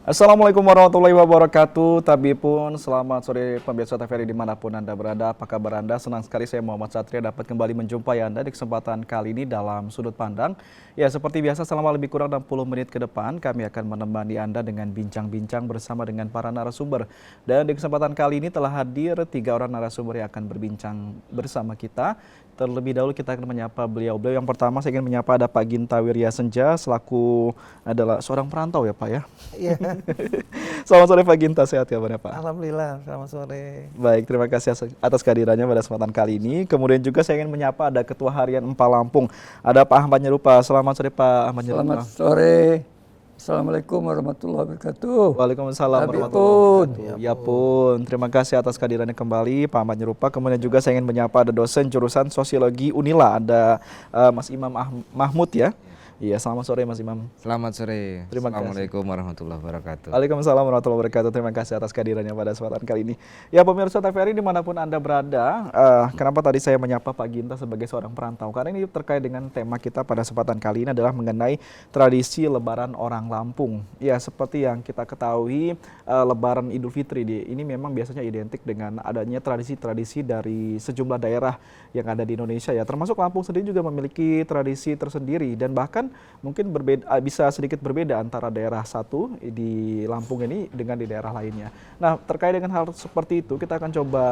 Assalamualaikum warahmatullahi wabarakatuh. Tabipun, selamat sore pemirsa TVRI dimanapun Anda berada. Apa kabar Anda? Senang sekali saya Muhammad Satria dapat kembali menjumpai Anda di kesempatan kali ini dalam Sudut Pandang. Ya, seperti biasa selama lebih kurang 60 menit ke depan kami akan menemani Anda dengan bincang-bincang bersama dengan para narasumber. Dan di kesempatan kali ini telah hadir 3 orang narasumber yang akan berbincang bersama kita. Terlebih dahulu kita akan menyapa beliau-beliau. Yang pertama saya ingin menyapa ada Pak Ginta Wirya Senja selaku adalah seorang perantau ya Pak ya. Iya. Selamat sore Pak Ginta, sehat ya Pak? Alhamdulillah, selamat sore. Baik, terima kasih atas kehadirannya pada kesempatan kali ini. Kemudian juga saya ingin menyapa ada Ketua Harian Empa Lampung, ada Pak Ahmad Nyerupa. Selamat sore Pak Ahmad Nyerupa. Selamat sore. Assalamualaikum warahmatullahi wabarakatuh. Waalaikumsalam warahmatullahi wabarakatuh. Ya pun, terima kasih atas kehadirannya kembali Pak Ahmad Nyerupa. Kemudian juga saya ingin menyapa ada dosen jurusan Sosiologi Unila, ada Mas Imam Mahmud ya. Iya, selamat sore Mas Imam. Selamat sore. Terima kasih. Assalamualaikum warahmatullahi wabarakatuh. Waalaikumsalam warahmatullahi wabarakatuh. Terima kasih atas kehadirannya pada kesempatan kali ini. Ya pemirsa TVRI dimanapun Anda berada, kenapa tadi saya menyapa Pak Ginta sebagai seorang perantau? Karena ini terkait dengan tema kita pada kesempatan kali ini adalah mengenai tradisi Lebaran orang Lampung. Ya seperti yang kita ketahui, Lebaran Idul Fitri ini memang biasanya identik dengan adanya tradisi-tradisi dari sejumlah daerah yang ada di Indonesia ya. Termasuk Lampung sendiri juga memiliki tradisi tersendiri dan bahkan mungkin bisa sedikit berbeda antara daerah satu di Lampung ini dengan di daerah lainnya. Nah, terkait dengan hal seperti itu, kita akan coba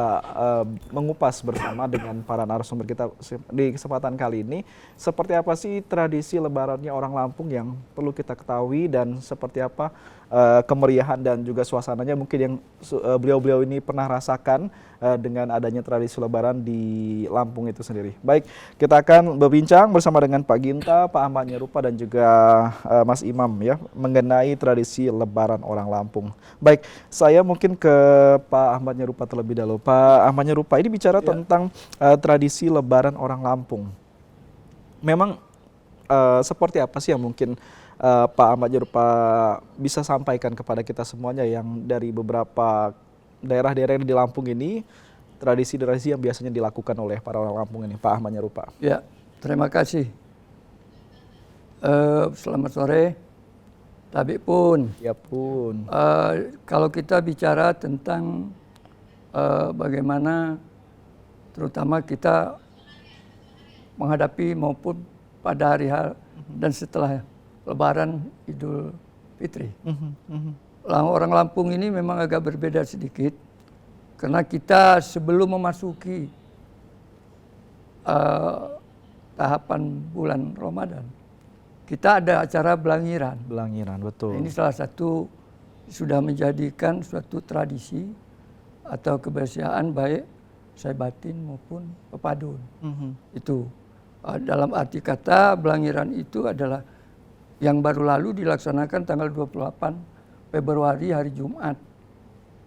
mengupas bersama dengan para narasumber kita di kesempatan kali ini. Seperti apa sih tradisi Lebarannya orang Lampung yang perlu kita ketahui dan seperti apa kemeriahan dan juga suasananya mungkin yang beliau-beliau ini pernah rasakan dengan adanya tradisi Lebaran di Lampung itu sendiri. Baik, kita akan berbincang bersama dengan Pak Ginta, Pak Ahmad Nyerupa dan juga Mas Imam ya mengenai tradisi Lebaran orang Lampung. Baik, saya mungkin ke Pak Ahmad Nyerupa terlebih dahulu. Pak Ahmad Nyerupa ini bicara tentang tradisi Lebaran orang Lampung. Memang seperti apa sih yang mungkin Pak Ahmad Nyerupa bisa sampaikan kepada kita semuanya yang dari beberapa daerah-daerah di Lampung ini, tradisi-tradisi yang biasanya dilakukan oleh para orang Lampung ini, Pak Ahmad Nyerupa. Ya, terima kasih. Selamat sore. Tapi pun. Ya pun. Kalau kita bicara tentang bagaimana terutama kita menghadapi maupun pada hari dan setelah Lebaran Idul Fitri. Orang Lampung ini memang agak berbeda sedikit karena kita sebelum memasuki tahapan bulan Ramadan, kita ada acara Belangiran. Belangiran, betul. Ini salah satu sudah menjadikan suatu tradisi atau kebiasaan baik Saibatin maupun Pepadun. Itu dalam arti kata Belangiran itu adalah yang baru lalu dilaksanakan tanggal 28 Februari hari Jumat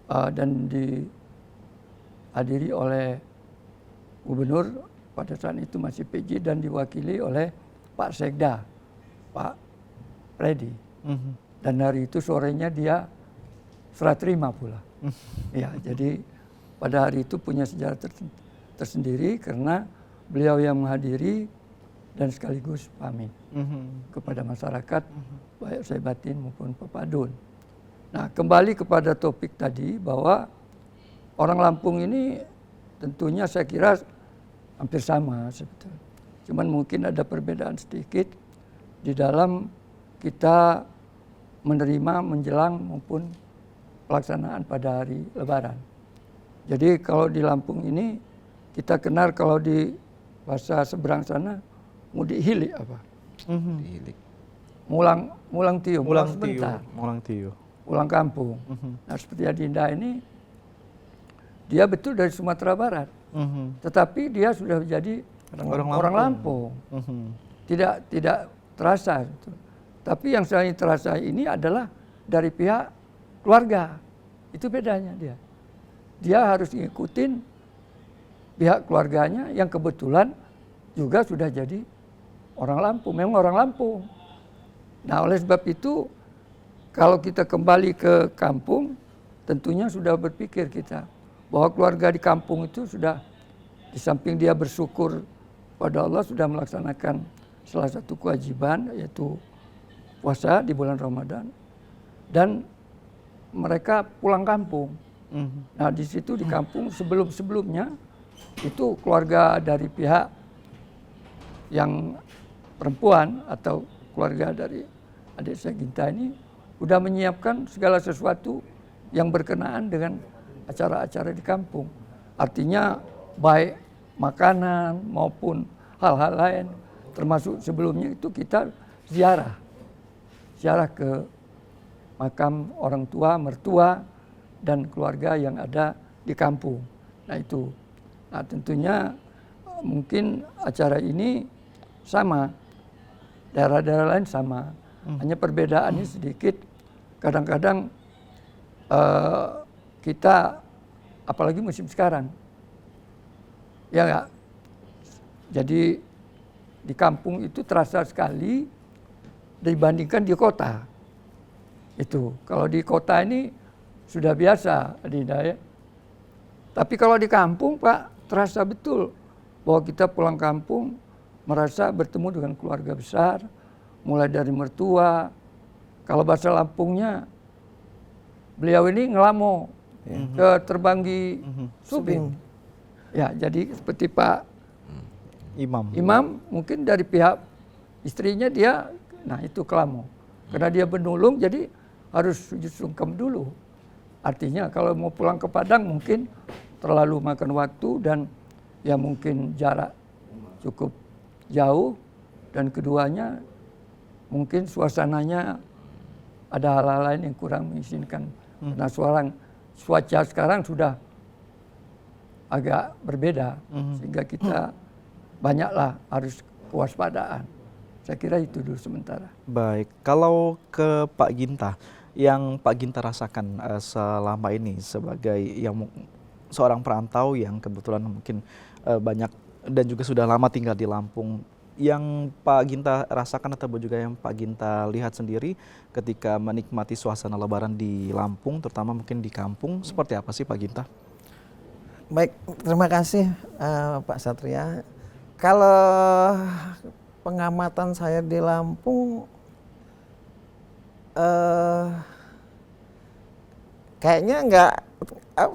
dan dihadiri oleh Gubernur pada saat itu masih PJ dan diwakili oleh Pak Sekda, Pak Freddy. Dan hari itu sorenya dia serah terima pula. Ya, jadi pada hari itu punya sejarah tersendiri karena beliau yang menghadiri dan sekaligus pamit kepada masyarakat baik Saibatin maupun Pepadun. Nah, kembali kepada topik tadi bahwa orang Lampung ini tentunya saya kira hampir sama sebetulnya. Cuman mungkin ada perbedaan sedikit di dalam kita menerima menjelang maupun pelaksanaan pada hari Lebaran. Jadi kalau di Lampung ini kita kenal kalau di bahasa seberang sana mudik hilik apa? Hilik. Mulang tiup, mulang sebentar. Mulang tiup. Pulang kampung. Nah seperti Adinda ini dia betul dari Sumatera Barat, tetapi dia sudah menjadi orang Lampung. Tidak terasa. Gitu. Tapi yang saya terasa ini adalah dari pihak keluarga. Itu bedanya dia. Dia harus ngikutin pihak keluarganya yang kebetulan juga sudah jadi orang Lampung. Memang orang Lampung. Nah, oleh sebab itu kalau kita kembali ke kampung, tentunya sudah berpikir kita bahwa keluarga di kampung itu sudah, di samping dia bersyukur pada Allah, sudah melaksanakan salah satu kewajiban, yaitu puasa di bulan Ramadan, dan mereka pulang kampung. Nah, di situ di kampung sebelum-sebelumnya itu keluarga dari pihak yang perempuan atau keluarga dari adik saya Ginta ini sudah menyiapkan segala sesuatu yang berkenaan dengan acara-acara di kampung. Artinya baik makanan maupun hal-hal lain, termasuk sebelumnya itu kita ziarah ke makam orang tua, mertua, dan keluarga yang ada di kampung. Nah itu, nah tentunya mungkin acara ini sama, daerah-daerah lain sama, hanya perbedaannya sedikit. Kadang-kadang kita, apalagi musim sekarang, ya nggak, jadi di kampung itu terasa sekali dibandingkan di kota. Itu kalau di kota ini sudah biasa, Adinda ya. Tapi kalau di kampung Pak, terasa betul bahwa kita pulang kampung merasa bertemu dengan keluarga besar, mulai dari mertua. Kalau bahasa Lampungnya, beliau ini ngelamo ke Terbanggi Subing. Ya, jadi seperti Pak Imam mungkin dari pihak istrinya dia, nah itu kelamo. Karena dia benulung, jadi harus sujud sungkem dulu. Artinya kalau mau pulang ke Padang mungkin terlalu makan waktu dan ya mungkin jarak cukup jauh, dan keduanya mungkin suasananya ada hal-hal lain yang kurang mengizinkan. Karena cuaca sekarang sudah agak berbeda, sehingga kita banyaklah harus kewaspadaan. Saya kira itu dulu sementara. Baik, kalau ke Pak Ginta, yang Pak Ginta rasakan selama ini sebagai seorang perantau yang kebetulan mungkin banyak dan juga sudah lama tinggal di Lampung, yang Pak Ginta rasakan atau juga yang Pak Ginta lihat sendiri ketika menikmati suasana Lebaran di Lampung, terutama mungkin di kampung, seperti apa sih Pak Ginta? Baik, terima kasih Pak Satria. Kalau pengamatan saya di Lampung, kayaknya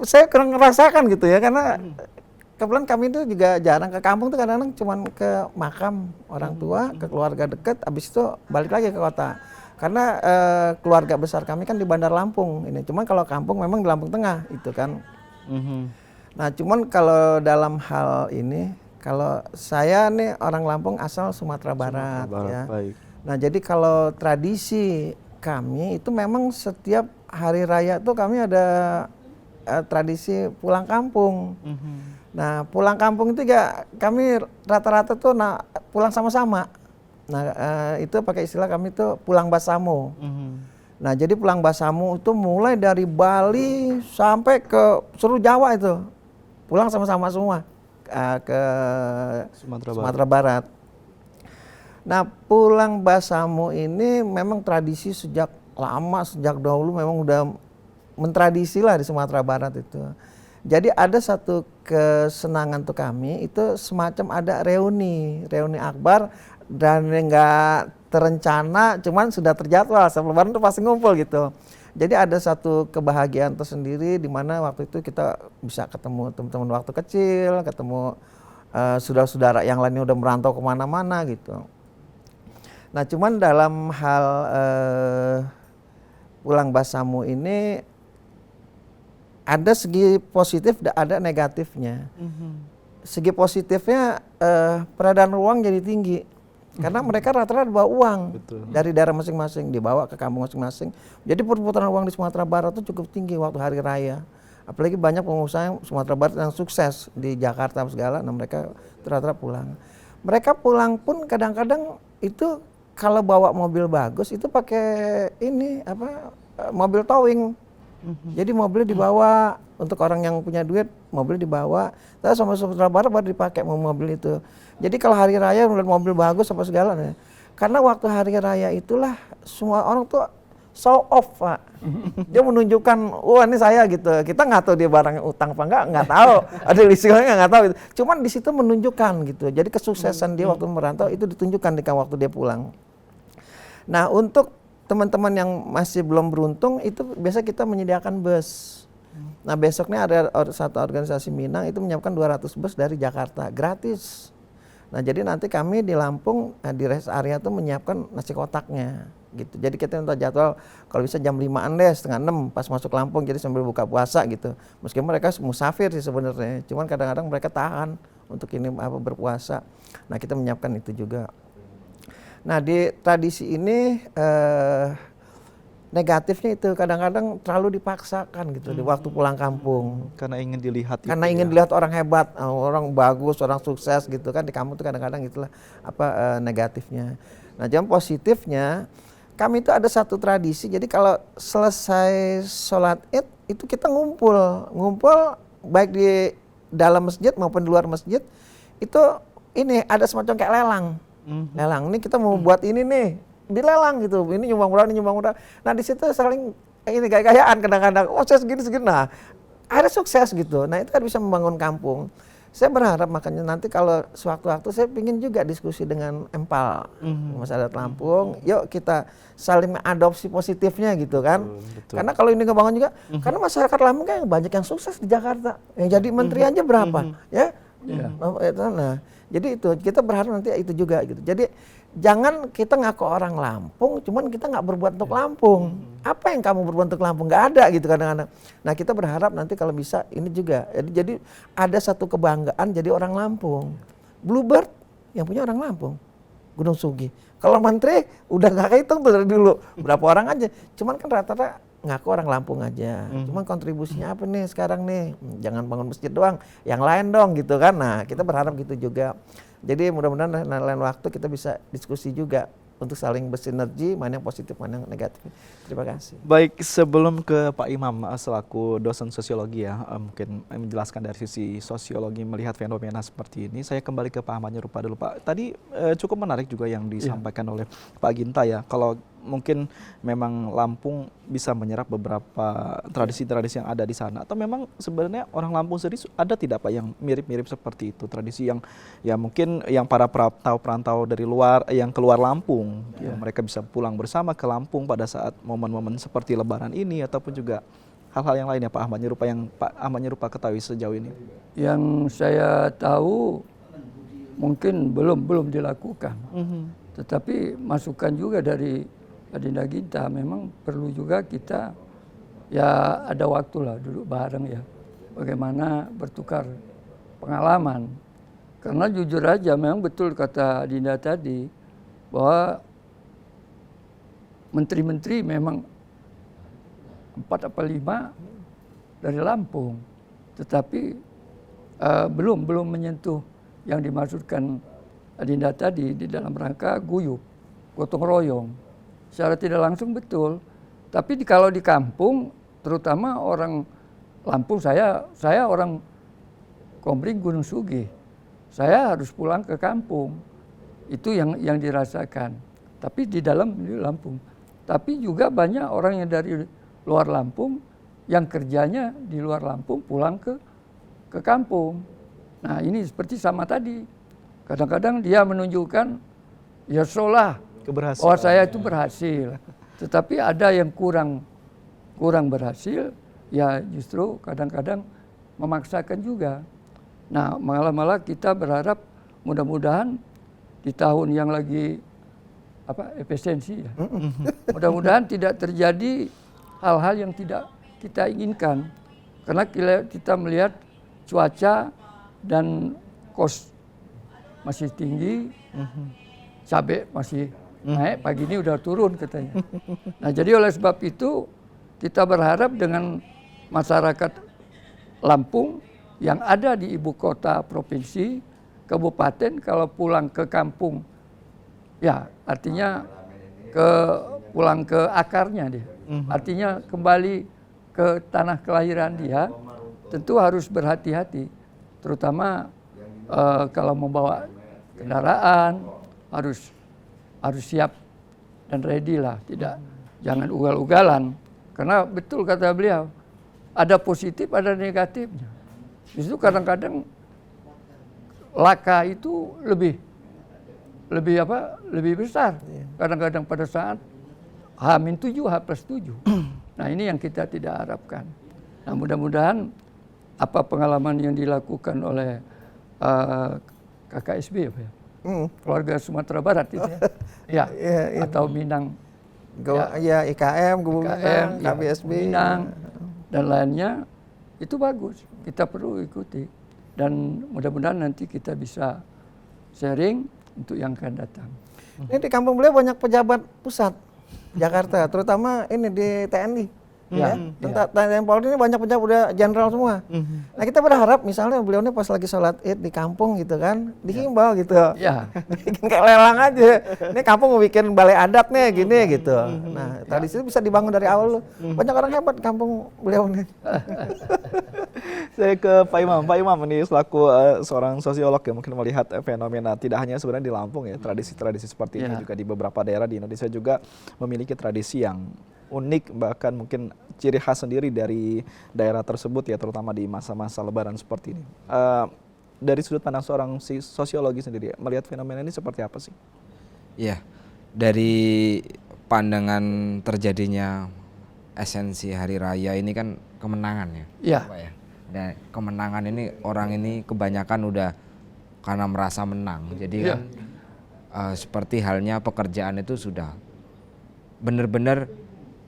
saya kurang ngerasakan gitu ya, karena kebetulan kami itu juga jarang ke kampung tuh, kadang-kadang cuma ke makam orang tua, ke keluarga dekat, habis itu balik lagi ke kota. Karena keluarga besar kami kan di Bandar Lampung ini, cuman kalau kampung memang di Lampung Tengah itu kan. Nah cuman kalau dalam hal ini, kalau saya nih orang Lampung asal Sumatera Barat ya. Baik. Nah jadi kalau tradisi kami itu memang setiap hari raya tuh kami ada tradisi pulang kampung. Nah pulang kampung itu ya kami rata-rata tuh pulang sama-sama. Nah itu pakai istilah kami tuh pulang Basamo. Nah jadi pulang Basamo itu mulai dari Bali sampai ke seluruh Jawa itu pulang sama-sama semua ke Sumatera Barat. Nah pulang Basamo ini memang tradisi sejak lama, sejak dahulu memang udah mentradisi lah di Sumatera Barat itu. Jadi ada satu kesenangan tuh kami itu semacam ada reuni akbar, dan nggak terencana, cuman sudah terjadwal sebelum Lebaran tuh pasti ngumpul gitu. Jadi ada satu kebahagiaan tersendiri di mana waktu itu kita bisa ketemu teman-teman waktu kecil, ketemu saudara-saudara yang lainnya udah merantau kemana-mana gitu. Nah cuman dalam hal pulang Basamo ini ada segi positif dan ada negatifnya. Segi positifnya peredaran uang jadi tinggi. Karena mereka rata-rata bawa uang dari daerah masing-masing, dibawa ke kampung masing-masing. Jadi perputaran uang di Sumatera Barat itu cukup tinggi waktu hari raya. Apalagi banyak pengusaha yang Sumatera Barat yang sukses di Jakarta segala, nah mereka rata-rata pulang. Mereka pulang pun kadang-kadang itu kalau bawa mobil bagus itu pakai ini mobil towing. Jadi mobilnya dibawa untuk orang yang punya duit, mobil dibawa. Tapi sama Sumatera Barat baru dipakai mobil itu. Jadi kalau hari raya melihat mobil bagus apa segala, nah, karena waktu hari raya itulah semua orang tuh show off, Pak. Dia menunjukkan, wah ini saya gitu. Kita nggak tahu dia barang utang apa nggak tahu. Ada risikonya nggak tahu. Gitu. Cuman di situ menunjukkan gitu. Jadi kesuksesan dia waktu merantau itu ditunjukkan di waktu dia pulang. Nah untuk teman-teman yang masih belum beruntung itu biasa kita menyediakan bus. Nah besoknya ada satu organisasi Minang itu menyiapkan 200 bus dari Jakarta gratis. Nah jadi nanti kami di Lampung di rest area tuh menyiapkan nasi kotaknya gitu. Jadi kita minta jadwal kalau bisa jam 5-an deh, setengah 6 pas masuk Lampung jadi sambil buka puasa gitu. Meskipun mereka musafir sih sebenarnya, cuman kadang-kadang mereka tahan untuk ini berpuasa. Nah kita menyiapkan itu juga. Nah di tradisi ini negatifnya itu kadang-kadang terlalu dipaksakan gitu di waktu pulang kampung. Karena ingin dilihat. Karena ingin dilihat orang hebat, orang bagus, orang sukses gitu kan di kampung tuh kadang-kadang itulah negatifnya. Nah jam positifnya kami itu ada satu tradisi, jadi kalau selesai sholat Id itu kita ngumpul baik di dalam masjid maupun di luar masjid itu ini ada semacam kayak lelang. Lelang ini kita mau buat ini nih dilelang gitu, ini nyumbang berapa. Nah di situ saling ini gaya-gayaan kadang-kadang, oh saya segini, nah ada sukses gitu. Nah itu kan bisa membangun kampung. Saya berharap makanya nanti kalau sewaktu-waktu saya ingin juga diskusi dengan Empal, Masyarakat Lampung, yuk kita saling mengadopsi positifnya gitu kan. Betul. Karena kalau ini ngebangun juga, karena masyarakat Lampung kan banyak yang sukses di Jakarta, yang jadi menteri aja berapa, ya. Nah, jadi itu kita berharap nanti itu juga gitu. Jadi jangan kita ngaku orang Lampung, cuman kita nggak berbuat untuk Lampung. Apa yang kamu berbuat untuk Lampung? Nggak ada gitu kadang-kadang. Nah kita berharap nanti kalau bisa ini juga. Jadi ada satu kebanggaan jadi orang Lampung. Bluebird yang punya orang Lampung, Gunung Sugi. Kalau menteri udah nggak kehitung tuh dari dulu berapa orang aja. Cuman kan rata-rata ngaku orang Lampung aja. Cuman kontribusinya apa nih sekarang nih? Jangan bangun masjid doang, yang lain dong gitu kan. Nah kita berharap gitu juga. Jadi mudah-mudahan lain waktu kita bisa diskusi juga untuk saling bersinergi, mana yang positif, mana yang negatif. Terima kasih. Baik, sebelum ke Pak Imam selaku dosen sosiologi ya, mungkin menjelaskan dari sisi sosiologi melihat fenomena seperti ini, saya kembali ke Pak Ahmad Nyerupa dulu Pak. Tadi cukup menarik juga yang disampaikan oleh Pak Ginta ya, kalau mungkin memang Lampung bisa menyerap beberapa tradisi-tradisi yang ada di sana, atau memang sebenarnya orang Lampung sendiri ada tidak Pak yang mirip-mirip seperti itu, tradisi yang ya mungkin yang para perantau dari luar yang keluar Lampung, ya, mereka bisa pulang bersama ke Lampung pada saat momen-momen seperti Lebaran ini ataupun juga hal-hal yang lainnya Pak Ahmad Nyerupa yang Pak Ahmad Nyerupa ketahui sejauh ini. Yang saya tahu mungkin belum dilakukan, tetapi masukan juga dari Adinda Ginta memang perlu juga kita ya ada waktu lah duduk bareng ya, bagaimana bertukar pengalaman. Karena jujur aja memang betul kata Adinda tadi bahwa menteri-menteri memang 4 atau 5 dari Lampung, tetapi belum menyentuh yang dimaksudkan Adinda tadi di dalam rangka guyup, gotong royong. Secara tidak langsung betul, tapi kalau di kampung, terutama orang Lampung, saya orang Komering Gunung Sugi, saya harus pulang ke kampung, itu yang dirasakan. Tapi di dalam di Lampung, tapi juga banyak orang yang dari luar Lampung, yang kerjanya di luar Lampung pulang ke kampung. Nah ini seperti sama tadi, kadang-kadang dia menunjukkan ya sholah, Keberhasilan. oh saya itu berhasil, tetapi ada yang kurang berhasil, ya justru kadang-kadang memaksakan juga. Nah malah kita berharap mudah-mudahan di tahun yang lagi efisiensi ya, mudah-mudahan tidak terjadi hal-hal yang tidak kita inginkan, karena kita melihat cuaca dan kos masih tinggi, cabai masih naik, pagi ini udah turun katanya. Nah jadi oleh sebab itu kita berharap dengan masyarakat Lampung yang ada di ibu kota provinsi, kabupaten, kalau pulang ke kampung, ya artinya pulang ke akarnya dia. Artinya kembali ke tanah kelahiran dia, tentu harus berhati-hati. Terutama kalau membawa kendaraan, harus siap dan ready lah, jangan ugal-ugalan. Karena betul kata beliau, ada positif, ada negatifnya. Justru kadang-kadang laka itu lebih besar. Kadang-kadang pada saat H-7, H+7. Nah, ini yang kita tidak harapkan. Nah, mudah-mudahan apa pengalaman yang dilakukan oleh KKSB apa ya? Keluarga Sumatera Barat itu ya. Atau Minang. IKM, Minang, KBSB, Minang dan lainnya itu bagus. Kita perlu ikuti dan mudah-mudahan nanti kita bisa sharing untuk yang akan datang. Ini di kampung beliau banyak pejabat pusat Jakarta, terutama ini di TNI. TNI Polri ini banyak pejabat udah jenderal semua. Nah, kita berharap misalnya beliau ini pas lagi sholat Id di kampung gitu kan, dihimbau gitu. Bikin kayak lelang aja. Ini kampung mau bikin balai adat nih gini gitu. Nah, tradisi itu bisa dibangun dari awal. Banyak orang hebat di kampung beliau nih. Saya ke Pak Imam. Pak Imam ini selaku seorang sosiolog yang mungkin melihat fenomena tidak hanya sebenarnya di Lampung ya, tradisi-tradisi seperti ini juga di beberapa daerah di Indonesia juga memiliki tradisi yang unik, bahkan mungkin ciri khas sendiri dari daerah tersebut ya, terutama di masa-masa Lebaran seperti ini. Dari sudut pandang seorang sosiologi sendiri, melihat fenomena ini seperti apa sih? Ya, dari pandangan terjadinya esensi hari raya ini kan kemenangan ya. Iya. Pak ya. Dan kemenangan ini orang ini kebanyakan udah karena merasa menang. Jadi kan seperti halnya pekerjaan itu sudah benar-benar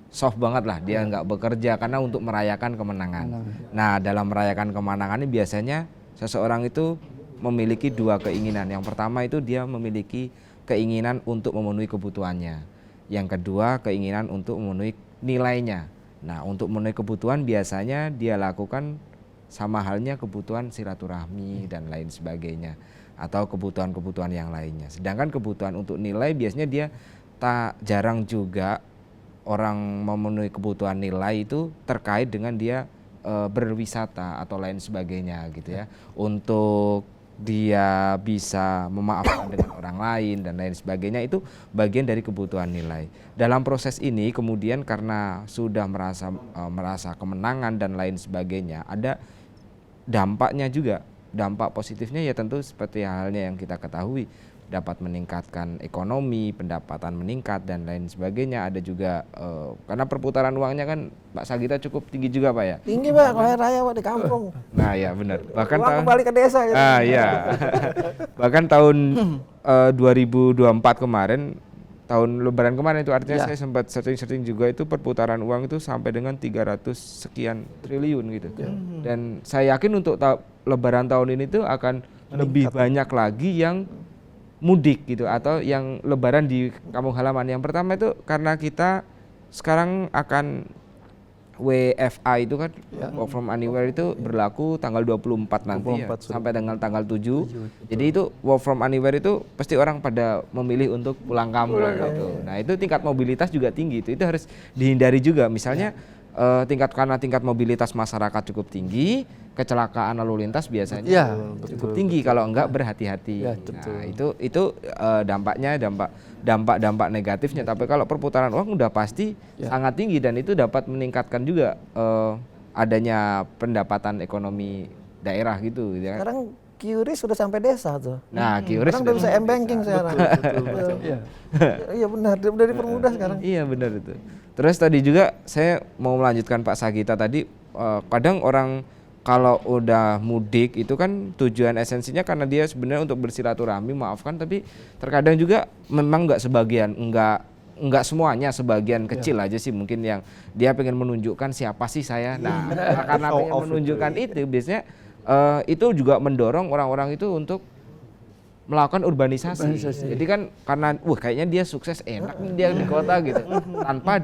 soft banget lah, dia nggak bekerja karena untuk merayakan kemenangan. Nah, dalam merayakan kemenangan ini biasanya seseorang itu memiliki dua keinginan. Yang pertama itu dia memiliki keinginan untuk memenuhi kebutuhannya. Yang kedua, keinginan untuk memenuhi nilainya. Nah, untuk memenuhi kebutuhan biasanya dia lakukan sama halnya kebutuhan silaturahmi dan lain sebagainya, atau kebutuhan-kebutuhan yang lainnya. Sedangkan kebutuhan untuk nilai biasanya dia tak jarang juga orang memenuhi kebutuhan nilai itu terkait dengan dia berwisata atau lain sebagainya gitu ya, untuk dia bisa memaafkan dengan orang lain dan lain sebagainya, itu bagian dari kebutuhan nilai. Dalam proses ini kemudian karena sudah merasa kemenangan dan lain sebagainya, ada dampaknya juga. Dampak positifnya ya tentu seperti halnya yang kita ketahui, dapat meningkatkan ekonomi, pendapatan meningkat dan lain sebagainya. Ada juga karena perputaran uangnya kan Pak Sagita cukup tinggi juga Pak ya. Tinggi Pak, kalau hari raya Pak di kampung. Nah ya benar. Bahkan uang kembali ke desa gitu. ya. Bahkan tahun 2024 kemarin, tahun Lebaran kemarin itu artinya saya sempat searching juga, itu perputaran uang itu sampai dengan 300 sekian triliun gitu. Dan saya yakin untuk Lebaran tahun ini tuh akan lebih banyak lagi yang mudik gitu, atau yang Lebaran di kampung halaman. Yang pertama itu karena kita sekarang akan WFA itu kan, work from anywhere itu berlaku tanggal 24 nanti 24 ya, sampai dengan tanggal 7. Jadi itu work from anywhere itu pasti orang pada memilih untuk pulang kampung gitu. Nah, itu tingkat mobilitas juga tinggi, itu harus dihindari juga. Misalnya karena tingkat mobilitas masyarakat cukup tinggi, kecelakaan lalu lintas biasanya cukup tinggi kalau enggak berhati-hati. Nah, itu dampaknya dampak negatifnya. Tapi kalau perputaran uang udah pasti sangat tinggi, dan itu dapat meningkatkan juga adanya pendapatan ekonomi daerah gitu ya. Sekarang QRIS sudah sampai desa tuh. Nah, QRIS udah bisa m-banking sekarang. Iya benar, udah dipermudah sekarang. Iya benar itu. Terus tadi juga saya mau melanjutkan Pak Sagita tadi, kadang orang kalau udah mudik itu kan tujuan esensinya karena dia sebenarnya untuk bersilaturahmi, maafkan, tapi terkadang juga memang enggak semuanya, sebagian kecil aja sih mungkin yang dia pengen menunjukkan siapa sih saya. Nah, karena pengen menunjukkan itu biasanya itu juga mendorong orang-orang itu untuk melakukan urbanisasi. Jadi kan karena kayaknya dia sukses, enak nih dia di kota gitu, tanpa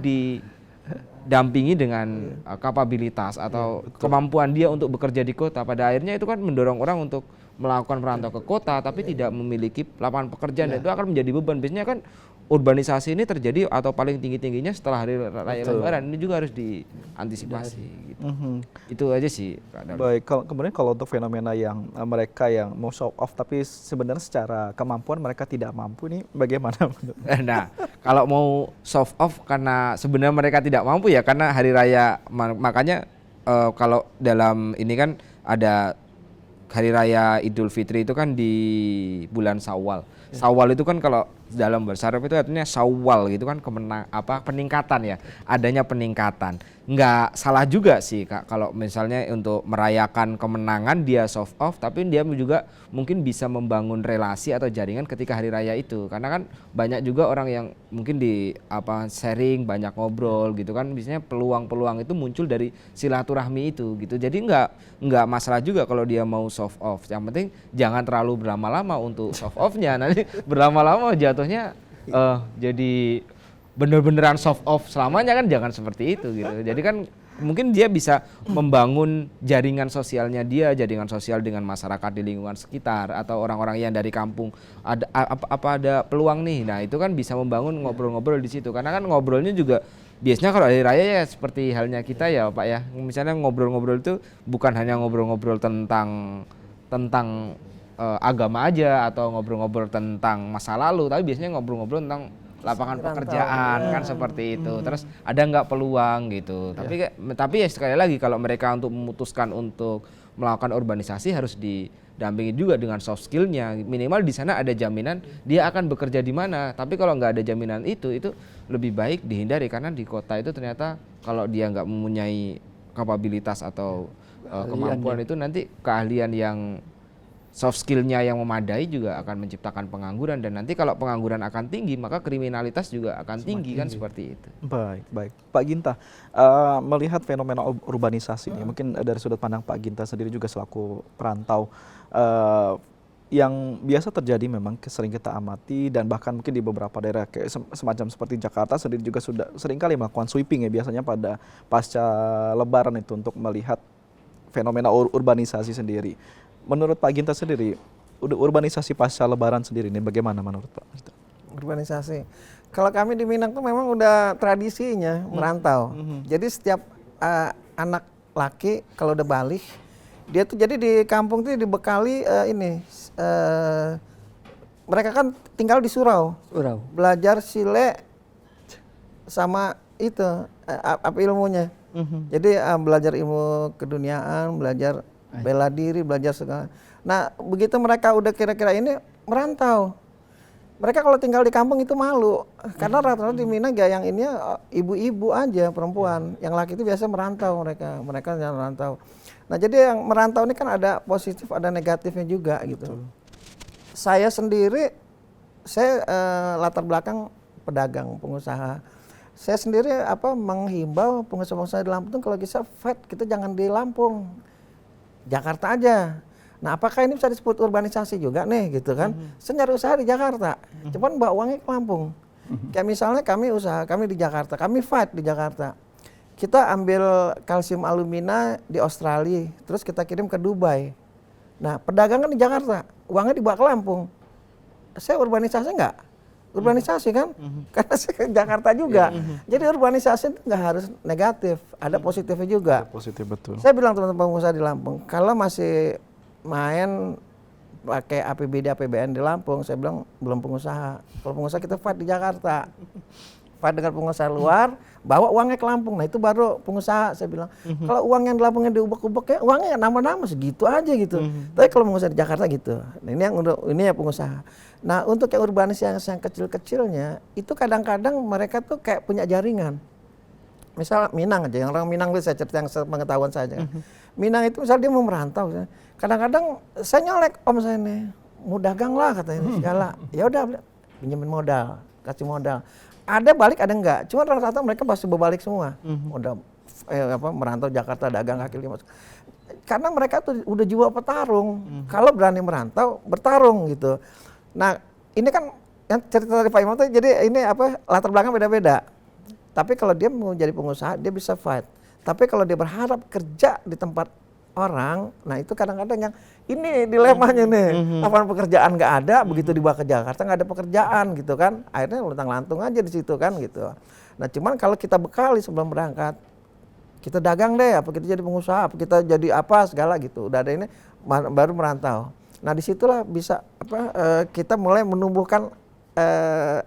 dampingi dengan kapabilitas atau kemampuan dia untuk bekerja di kota. Pada akhirnya itu kan mendorong orang untuk melakukan merantau ke kota tapi tidak memiliki lapangan pekerjaan dan itu akan menjadi beban. Biasanya kan urbanisasi ini terjadi atau paling tinggi-tingginya setelah hari raya Lebaran. Ini juga harus diantisipasi gitu. Itu aja sih Kak Daud. Baik, kemudian kalau untuk fenomena yang mereka yang mau show off tapi sebenarnya secara kemampuan mereka tidak mampu, ini bagaimana? Nah, kalau mau soft off karena sebenarnya mereka tidak mampu ya karena hari raya, makanya kalau dalam ini kan ada hari raya Idul Fitri itu kan di bulan Syawal. Syawal itu kan kalau dalam bahasa Arab itu artinya Syawal gitu kan peningkatan ya, adanya peningkatan. Nggak salah juga sih Kak kalau misalnya untuk merayakan kemenangan dia soft off tapi dia juga mungkin bisa membangun relasi atau jaringan ketika hari raya itu. Karena kan banyak juga orang yang mungkin sharing, banyak ngobrol gitu kan, biasanya peluang-peluang itu muncul dari silaturahmi itu gitu. Jadi nggak masalah juga kalau dia mau soft off. Yang penting jangan terlalu berlama-lama untuk soft off-nya. Nanti berlama-lama jatuhnya jadi bener-beneran soft off selamanya kan, jangan seperti itu gitu. Jadi kan mungkin dia bisa membangun jaringan sosialnya dia, jaringan sosial dengan masyarakat di lingkungan sekitar atau orang-orang yang dari kampung ada peluang nih. Nah, itu kan bisa membangun ngobrol-ngobrol di situ. Karena kan ngobrolnya juga biasanya kalau hari raya ya seperti halnya kita ya Pak ya. Misalnya ngobrol-ngobrol itu bukan hanya ngobrol-ngobrol tentang agama aja atau ngobrol-ngobrol tentang masa lalu, tapi biasanya ngobrol-ngobrol tentang lapangan pekerjaan kan seperti itu. Terus ada nggak peluang gitu. Tapi ya sekali lagi kalau mereka untuk memutuskan untuk melakukan urbanisasi harus didampingi juga dengan soft skillnya. Minimal di sana ada jaminan dia akan bekerja di mana. Tapi kalau nggak ada jaminan itu lebih baik dihindari karena di kota itu ternyata kalau dia nggak mempunyai kapabilitas atau kemampuan itu nanti keahlian yang soft skillnya yang memadai juga akan menciptakan pengangguran dan nanti kalau pengangguran akan tinggi maka kriminalitas juga akan tinggi kan seperti itu. Baik. Pak Ginta, melihat fenomena urbanisasi ini, mungkin dari sudut pandang Pak Ginta sendiri juga selaku perantau, yang biasa terjadi memang sering kita amati dan bahkan mungkin di beberapa daerah kayak semacam seperti Jakarta sendiri juga sudah seringkali melakukan sweeping ya biasanya pada pasca Lebaran itu untuk melihat fenomena urbanisasi sendiri. Menurut Pak Ginta sendiri, urbanisasi pasca Lebaran sendiri ini bagaimana menurut Pak? Urbanisasi. Kalau kami di Minang tuh memang udah tradisinya merantau. Jadi setiap anak laki kalau udah balik, dia tuh jadi di kampung tuh dibekali mereka kan tinggal di surau. Belajar sile sama itu apa ilmunya. Jadi belajar ilmu keduniaan, belajar bela diri, belajar segala. Nah, begitu mereka udah kira-kira ini merantau. Mereka kalau tinggal di kampung itu malu. Karena rata-rata di Minang yang ini ibu-ibu aja perempuan. Yang laki itu biasa merantau mereka yang merantau. Nah, jadi yang merantau ini kan ada positif, ada negatifnya juga gitu. Saya sendiri latar belakang pedagang, pengusaha. Saya sendiri menghimbau pengusaha-pengusaha di Lampung kalau bisa fight kita jangan di Lampung. Jakarta aja. Nah, apakah ini bisa disebut urbanisasi juga nih gitu kan? Saya nyari usaha di Jakarta. Cuman bawa uangnya ke Lampung. Kayak misalnya kami di Jakarta, kami fight di Jakarta. Kita ambil kalsium alumina di Australia, terus kita kirim ke Dubai. Nah, perdagangan di Jakarta, uangnya dibawa ke Lampung. Saya urbanisasi enggak? Urbanisasi kan? Karena saya ke Jakarta juga. Jadi urbanisasi itu nggak harus negatif, ada positifnya juga. Positif betul. Saya bilang teman-teman pengusaha di Lampung, kalau masih main pakai APBD APBN di Lampung, saya bilang belum pengusaha. Kalau pengusaha kita fight di Jakarta, fight dengan pengusaha luar, bawa uangnya ke Lampung. Nah itu baru pengusaha. Saya bilang, kalau uang yang di Lampungnya diubek-ubek ya uangnya nama-nama segitu aja gitu. Tapi kalau pengusaha di Jakarta gitu. Nah ini ya pengusaha. Nah untuk yang urbanisasi yang kecil-kecilnya itu kadang-kadang mereka tuh kayak punya jaringan. Misal Minang aja, yang orang Minang itu saya cerita yang pengetahuan saja. Minang itu misal dia mau merantau, kadang-kadang saya nyolek om saya nih, mau dagang lah katanya segala. Ya udah pinjemin modal, kasih modal. Ada balik ada enggak, cuma rata-rata mereka pasti berbalik semua. Udah merantau Jakarta dagang kaki lima. Karena mereka tuh udah jiwa petarung. Kalau berani merantau, bertarung gitu. Nah, ini kan yang cerita dari Pak Imam tuh jadi ini latar belakang beda-beda. Tapi kalau dia mau jadi pengusaha, dia bisa fight. Tapi kalau dia berharap kerja di tempat orang, nah itu kadang-kadang yang ini dilemanya nih. Lapangan pekerjaan nggak ada, begitu dibawa ke Jakarta nggak ada pekerjaan gitu kan. Akhirnya luntang-lantung aja di situ kan gitu. Nah cuman kalau kita bekali sebelum berangkat, kita dagang deh, apa kita jadi pengusaha, apa kita jadi apa segala gitu. Udah ada ini baru merantau. Nah disitulah bisa kita mulai menumbuhkan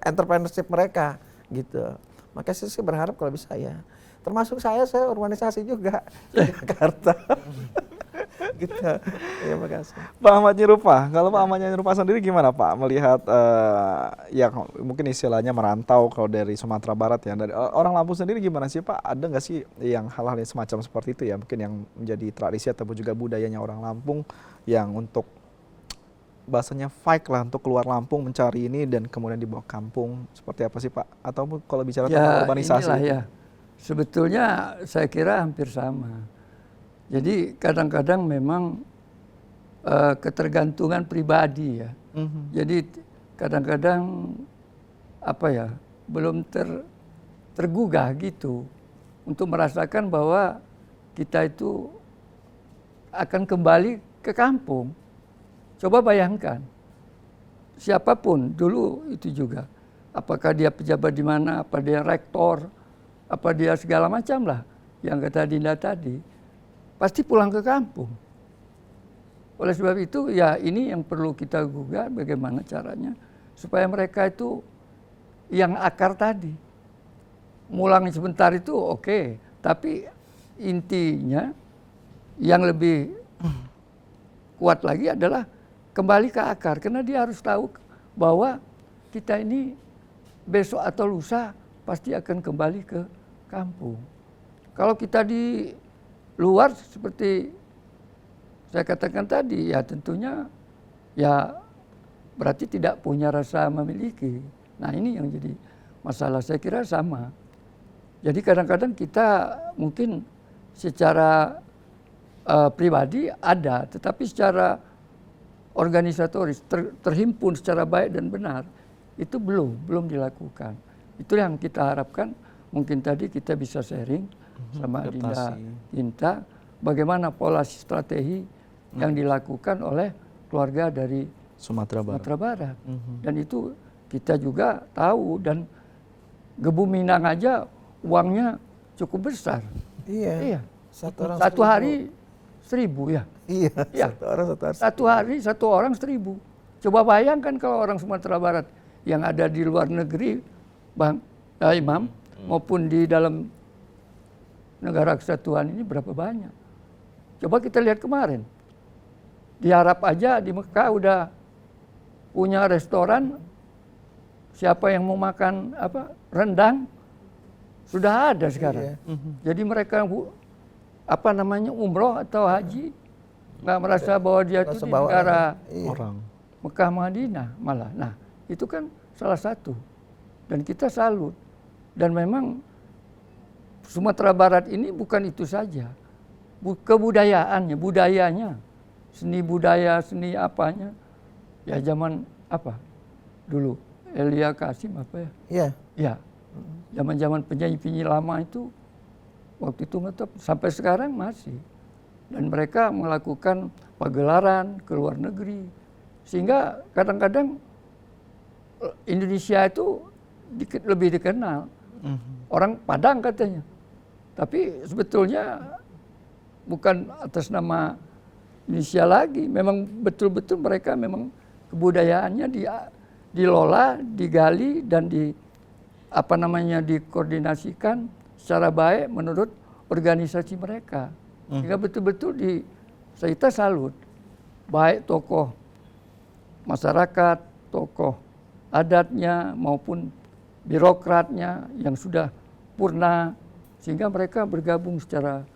entrepreneurship mereka gitu. Makanya saya sih berharap kalau bisa ya. Termasuk saya urbanisasi juga di Jakarta. Gitu. Ya makasih. Pak Ahmad Nyerupa, kalau Pak Ahmad Nyerupa sendiri gimana Pak melihat ya mungkin istilahnya merantau kalau dari Sumatera Barat ya, dari orang Lampung sendiri gimana sih Pak? Ada nggak sih yang hal-hal yang semacam seperti itu ya, mungkin yang menjadi tradisi ataupun juga budayanya orang Lampung yang untuk bahasanya fight lah untuk keluar Lampung mencari ini dan kemudian dibawa kampung, seperti apa sih Pak? Ataupun kalau bicara tentang urbanisasi? Inilah ya. Sebetulnya saya kira hampir sama. Jadi kadang-kadang memang ketergantungan pribadi ya. Jadi kadang-kadang apa ya, belum tergugah gitu untuk merasakan bahwa kita itu akan kembali ke kampung. Coba bayangkan, siapapun dulu itu juga, apakah dia pejabat di mana, apa dia rektor, apa dia segala macam lah, yang kata Dinda tadi, pasti pulang ke kampung. Oleh sebab itu ya ini yang perlu kita gugah bagaimana caranya supaya mereka itu yang akar tadi. Mulang sebentar itu oke, tapi intinya yang lebih kuat lagi adalah kembali ke akar, karena dia harus tahu bahwa kita ini besok atau lusa pasti akan kembali ke kampung. Kalau kita di luar seperti saya katakan tadi, ya tentunya ya berarti tidak punya rasa memiliki. Nah ini yang jadi masalah, saya kira sama. Jadi kadang-kadang kita mungkin secara pribadi ada, tetapi secara organisatoris terhimpun secara baik dan benar itu belum dilakukan. Itu yang kita harapkan. Mungkin tadi kita bisa sharing sama Dinda bagaimana pola strategi yang dilakukan oleh keluarga dari Sumatera Barat. Dan itu kita juga tahu, dan Gebu Minang aja uangnya cukup besar. Iya. Satu hari 1.000 ya. Iya. Satu orang 1.000. Coba bayangkan kalau orang Sumatera Barat yang ada di luar negeri, Bang Imam, maupun di dalam negara kesatuan ini berapa banyak. Coba kita lihat kemarin. Di Arab aja, di Mekah udah punya restoran, siapa yang mau makan rendang, sudah ada sekarang. Jadi mereka umroh atau haji, nggak merasa bahwa dia itu di negara orang Mekah Madinah malah. Nah itu kan salah satu. Dan kita salut. Dan memang Sumatera Barat ini bukan itu saja. Kebudayaannya, budayanya, seni budaya, seni apanya. Ya zaman apa? Dulu Elia Kasim apa ya? Iya. Ya. Zaman-zaman penyanyi-penyanyi lama itu waktu itu ngetop, sampai sekarang masih. Dan mereka melakukan pagelaran ke luar negeri. Sehingga kadang-kadang Indonesia itu lebih dikenal. Orang Padang katanya. Tapi sebetulnya bukan atas nama Indonesia lagi. Memang betul-betul mereka memang kebudayaannya dilola, digali, dan dikoordinasikan secara baik menurut organisasi mereka. Sehingga betul-betul kita salut. Baik tokoh masyarakat, tokoh adatnya maupun birokratnya yang sudah purna, sehingga mereka bergabung secara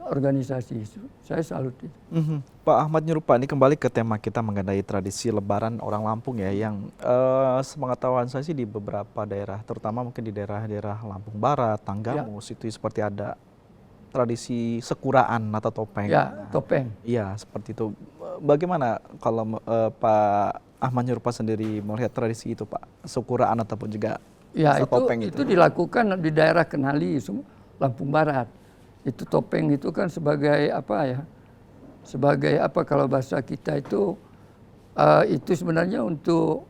organisasi. Saya salut itu. Pak Ahmad Nyerupa, ini kembali ke tema kita mengenai tradisi Lebaran orang Lampung ya, yang sepengetahuan saya sih di beberapa daerah, terutama mungkin di daerah-daerah Lampung Barat, Tanggamus, itu seperti ada tradisi sekuraan atau topeng. Ya, topeng. Iya, seperti itu. Bagaimana kalau Pak Ahmad Nyerupa sendiri melihat tradisi itu Pak, sekuraan ataupun juga Ya masa topeng itu dilakukan di daerah Kenali, Lampung Barat. Itu topeng itu kan sebagai apa ya? Sebagai apa kalau bahasa kita itu sebenarnya untuk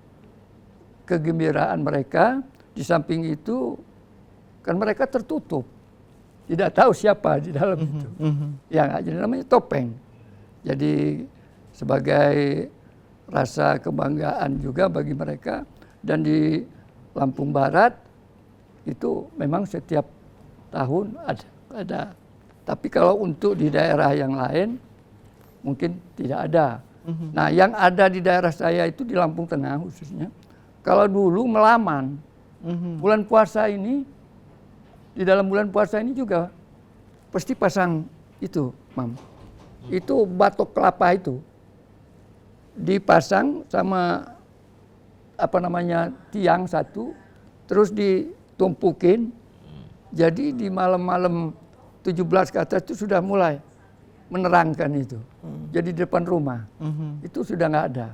kegembiraan mereka. Di samping itu kan mereka tertutup, tidak tahu siapa di dalam itu. Ya, jadi namanya topeng. Jadi sebagai rasa kebanggaan juga bagi mereka. Dan di Lampung Barat itu memang setiap tahun ada. Tapi kalau untuk di daerah yang lain mungkin tidak ada. Nah, yang ada di daerah saya itu di Lampung Tengah khususnya. Kalau dulu Melaman, bulan puasa ini, di dalam bulan puasa ini juga pasti pasang itu, Mam. Itu batok kelapa itu dipasang sama apa namanya tiang satu, terus ditumpukin. Jadi di malam-malam 17 ke atas itu sudah mulai menerangkan itu. Jadi di depan rumah itu sudah nggak ada.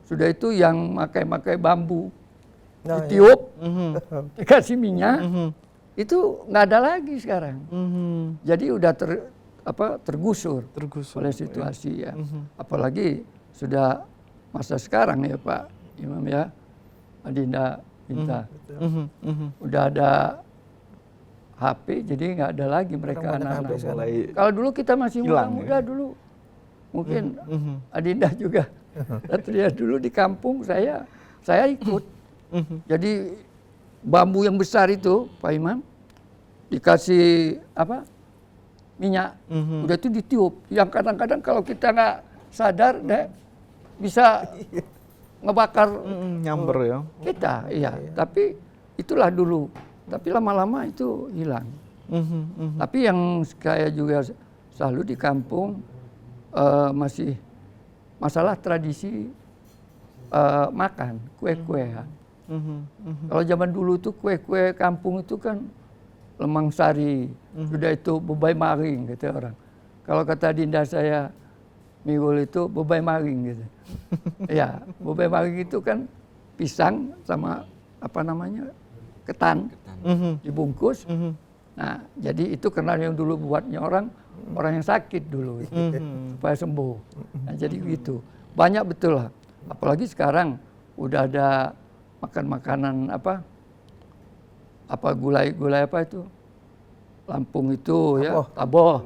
Sudah itu yang makai bambu ditiup, dikasih minyak, itu nggak ada lagi sekarang. Jadi udah tergusur oleh situasi ya. Apalagi sudah masa sekarang ya Pak Imam ya, Adinda Binta. Udah ada HP, jadi nggak ada lagi mereka anak-anak. Kalau dulu kita masih muda dulu, mungkin Adinda juga. Satria dulu di kampung saya ikut. Jadi bambu yang besar itu Pak Imam dikasih apa minyak, udah itu ditiup. Yang kadang-kadang kalau kita nggak sadar deh bisa ngebakar nyamber ya kita, iya. Tapi itulah dulu. Tapi lama-lama itu hilang. Tapi yang saya juga selalu di kampung masih masalah tradisi makan kue-kuean. Kalau zaman dulu tuh kue-kue kampung itu kan lemang sari, sudah itu bebay maring gitu orang. Kalau kata Dinda saya Migul itu bebay maring gitu. Ya, bebay maring itu kan pisang sama apa namanya ketan dibungkus. Nah, jadi itu karena yang dulu buatnya orang yang sakit dulu supaya sembuh. Nah, jadi gitu. Banyak betul lah. Apalagi sekarang udah ada makanan apa gulai apa itu? Lampung itu ya, taboh.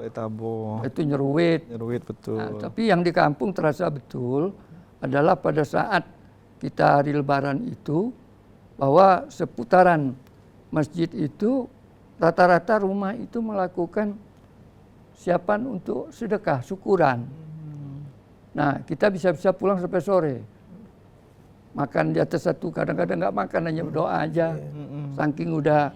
Itu nyeruit betul. Nah, tapi yang di kampung terasa betul adalah pada saat kita hari Lebaran itu bahwa seputaran masjid itu rata-rata rumah itu melakukan siapan untuk sedekah, syukuran. Nah, kita bisa pulang sampai sore. Makan di atas satu, kadang-kadang nggak makan, hanya berdoa aja. Saking udah,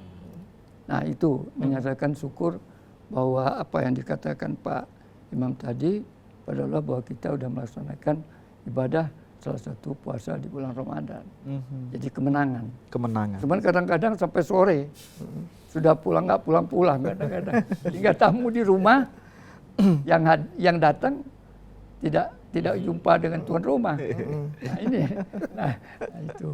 nah itu menyatakan syukur bahwa apa yang dikatakan Pak Imam tadi adalah bahwa kita udah melaksanakan ibadah salah satu puasa di bulan Ramadan. Jadi kemenangan. Cuman kadang-kadang sampai sore sudah pulang nggak pulang kadang-kadang. Hingga tamu di rumah yang datang tidak jumpa dengan tuan rumah. Nah ini, itu.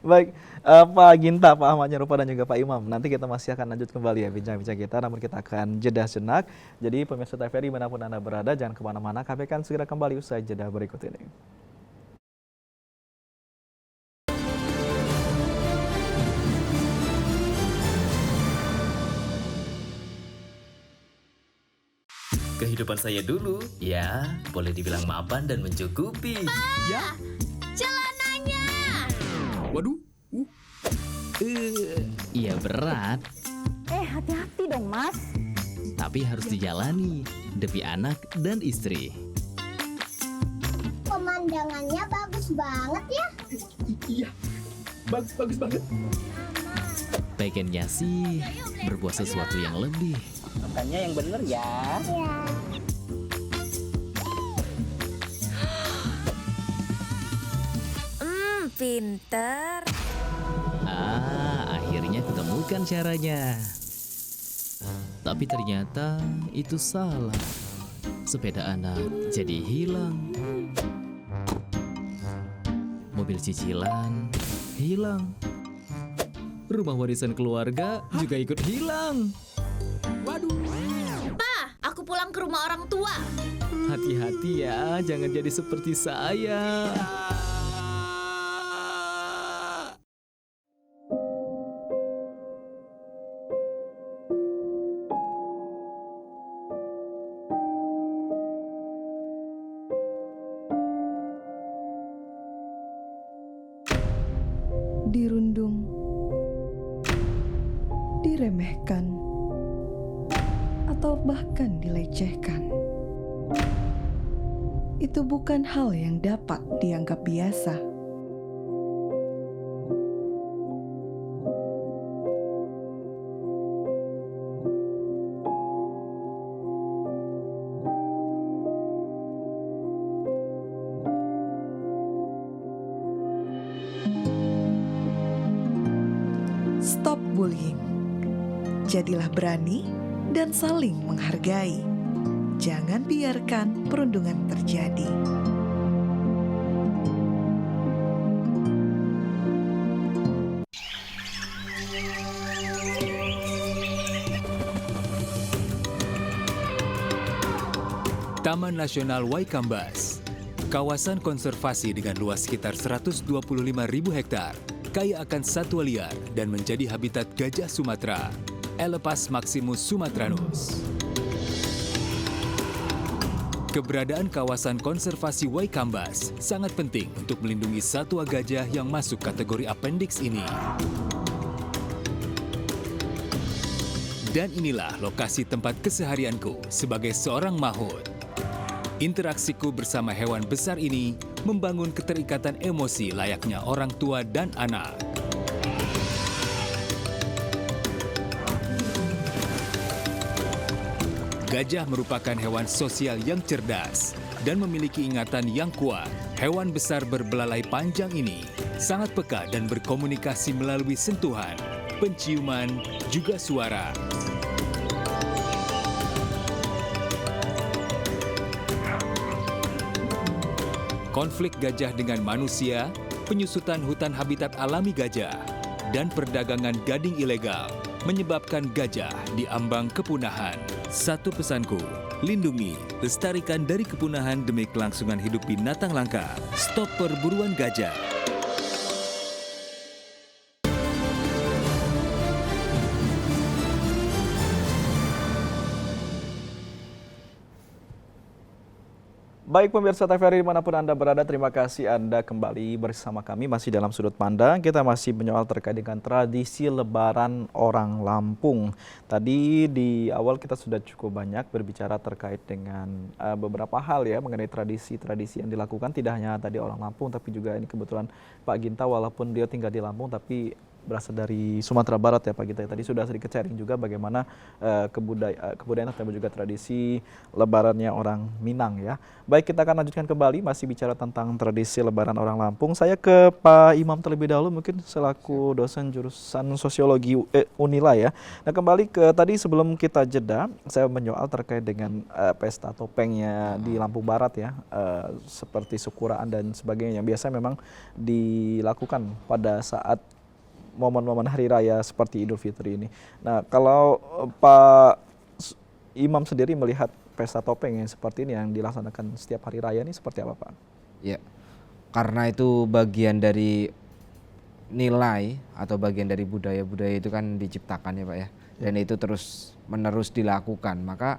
Baik, Pak Ginta, Pak Ahmad Nyarupa dan juga Pak Imam. Nanti kita masih akan lanjut kembali ya bincang-bincang kita, namun kita akan jeda sejenak. Jadi pemirsa TVRI dimanapun Anda berada, jangan kemana-mana. Kami akan segera kembali usai jeda berikut ini. Kehidupan saya dulu, ya boleh dibilang mapan dan mencukupi. Ya, celananya. Waduh, iya berat, Hati-hati dong, Mas. tapi harus dijalani demi anak dan istri. Pemandangannya bagus banget ya. Iya, bagus banget. Pengennya sih berbuat sesuatu yang lebih. Makannya yang bener ya. Ya. Pinter. Akhirnya kutemukan caranya. Tapi ternyata itu salah. Sepeda anak jadi hilang. Mobil cicilan hilang. rumah warisan keluarga juga ikut hilang. Waduh. Aku pulang ke rumah orang tua. Hati-hati ya, jangan jadi seperti saya. Dirundung, diremehkan, atau bahkan dilecehkan. Itu bukan hal yang dapat dianggap biasa. Stop bullying. Jadilah berani dan saling menghargai. Jangan biarkan perundungan terjadi. Taman Nasional Waikambas, kawasan konservasi dengan luas sekitar 125.000 hektar, kaya akan satwa liar dan menjadi habitat gajah Sumatera, Elepas maximus sumatranus. Keberadaan kawasan konservasi Waikambas sangat penting untuk melindungi satwa gajah yang masuk kategori appendix ini. Dan inilah lokasi tempat keseharianku sebagai seorang mahout. Interaksiku bersama hewan besar ini membangun keterikatan emosi layaknya orang tua dan anak. Gajah merupakan hewan sosial yang cerdas dan memiliki ingatan yang kuat. Hewan besar berbelalai panjang ini sangat peka dan berkomunikasi melalui sentuhan, penciuman, juga suara. Konflik gajah dengan manusia, penyusutan hutan habitat alami gajah, dan perdagangan gading ilegal menyebabkan gajah diambang kepunahan. Satu pesanku, lindungi, lestarikan dari kepunahan demi kelangsungan hidup binatang langka. Stop perburuan gajah. Baik pemirsa TVRI dimanapun Anda berada, terima kasih Anda kembali bersama kami masih dalam sudut pandang. Kita masih menyoal terkait dengan tradisi Lebaran orang Lampung. Tadi di awal kita sudah cukup banyak berbicara terkait dengan beberapa hal ya mengenai tradisi-tradisi yang dilakukan. Tidak hanya tadi orang Lampung, tapi juga ini kebetulan Pak Ginta walaupun dia tinggal di Lampung tapi berasal dari Sumatera Barat ya Pak Gita. Tadi sudah sedikit sharing juga bagaimana kebudayaan dan juga tradisi Lebarannya orang Minang ya. Baik, kita akan lanjutkan kembali masih bicara tentang tradisi Lebaran orang Lampung. Saya ke Pak Imam terlebih dahulu mungkin selaku dosen jurusan sosiologi Unila ya. Nah kembali ke tadi sebelum kita jeda, saya menyoal terkait dengan pesta topengnya di Lampung Barat ya, seperti syukuran dan sebagainya. Biasanya memang dilakukan pada saat momen-momen hari raya seperti Idul Fitri ini. Nah, kalau Pak Imam sendiri melihat pesta topeng yang seperti ini yang dilaksanakan setiap hari raya ini seperti apa, Pak? Ya, karena itu bagian dari nilai atau bagian dari budaya-budaya itu kan diciptakan ya Pak ya. Dan itu terus menerus dilakukan. Maka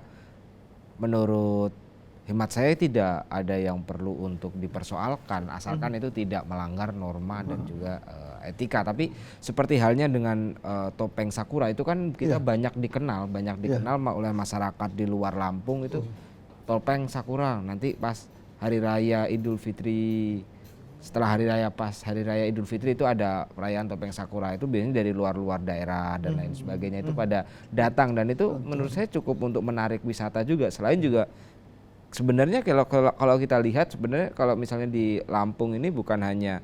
menurut hemat saya tidak ada yang perlu untuk dipersoalkan asalkan itu tidak melanggar norma dan juga etika. Tapi seperti halnya dengan topeng sakura itu kan kita banyak dikenal oleh masyarakat di luar Lampung itu topeng sakura. Nanti pas hari raya Idul Fitri, setelah hari raya Idul Fitri itu ada perayaan topeng sakura, itu biasanya dari luar-luar daerah dan lain sebagainya itu pada datang, dan itu menurut saya cukup untuk menarik wisata juga. Selain juga sebenarnya kalau kita lihat sebenarnya kalau misalnya di Lampung ini bukan hanya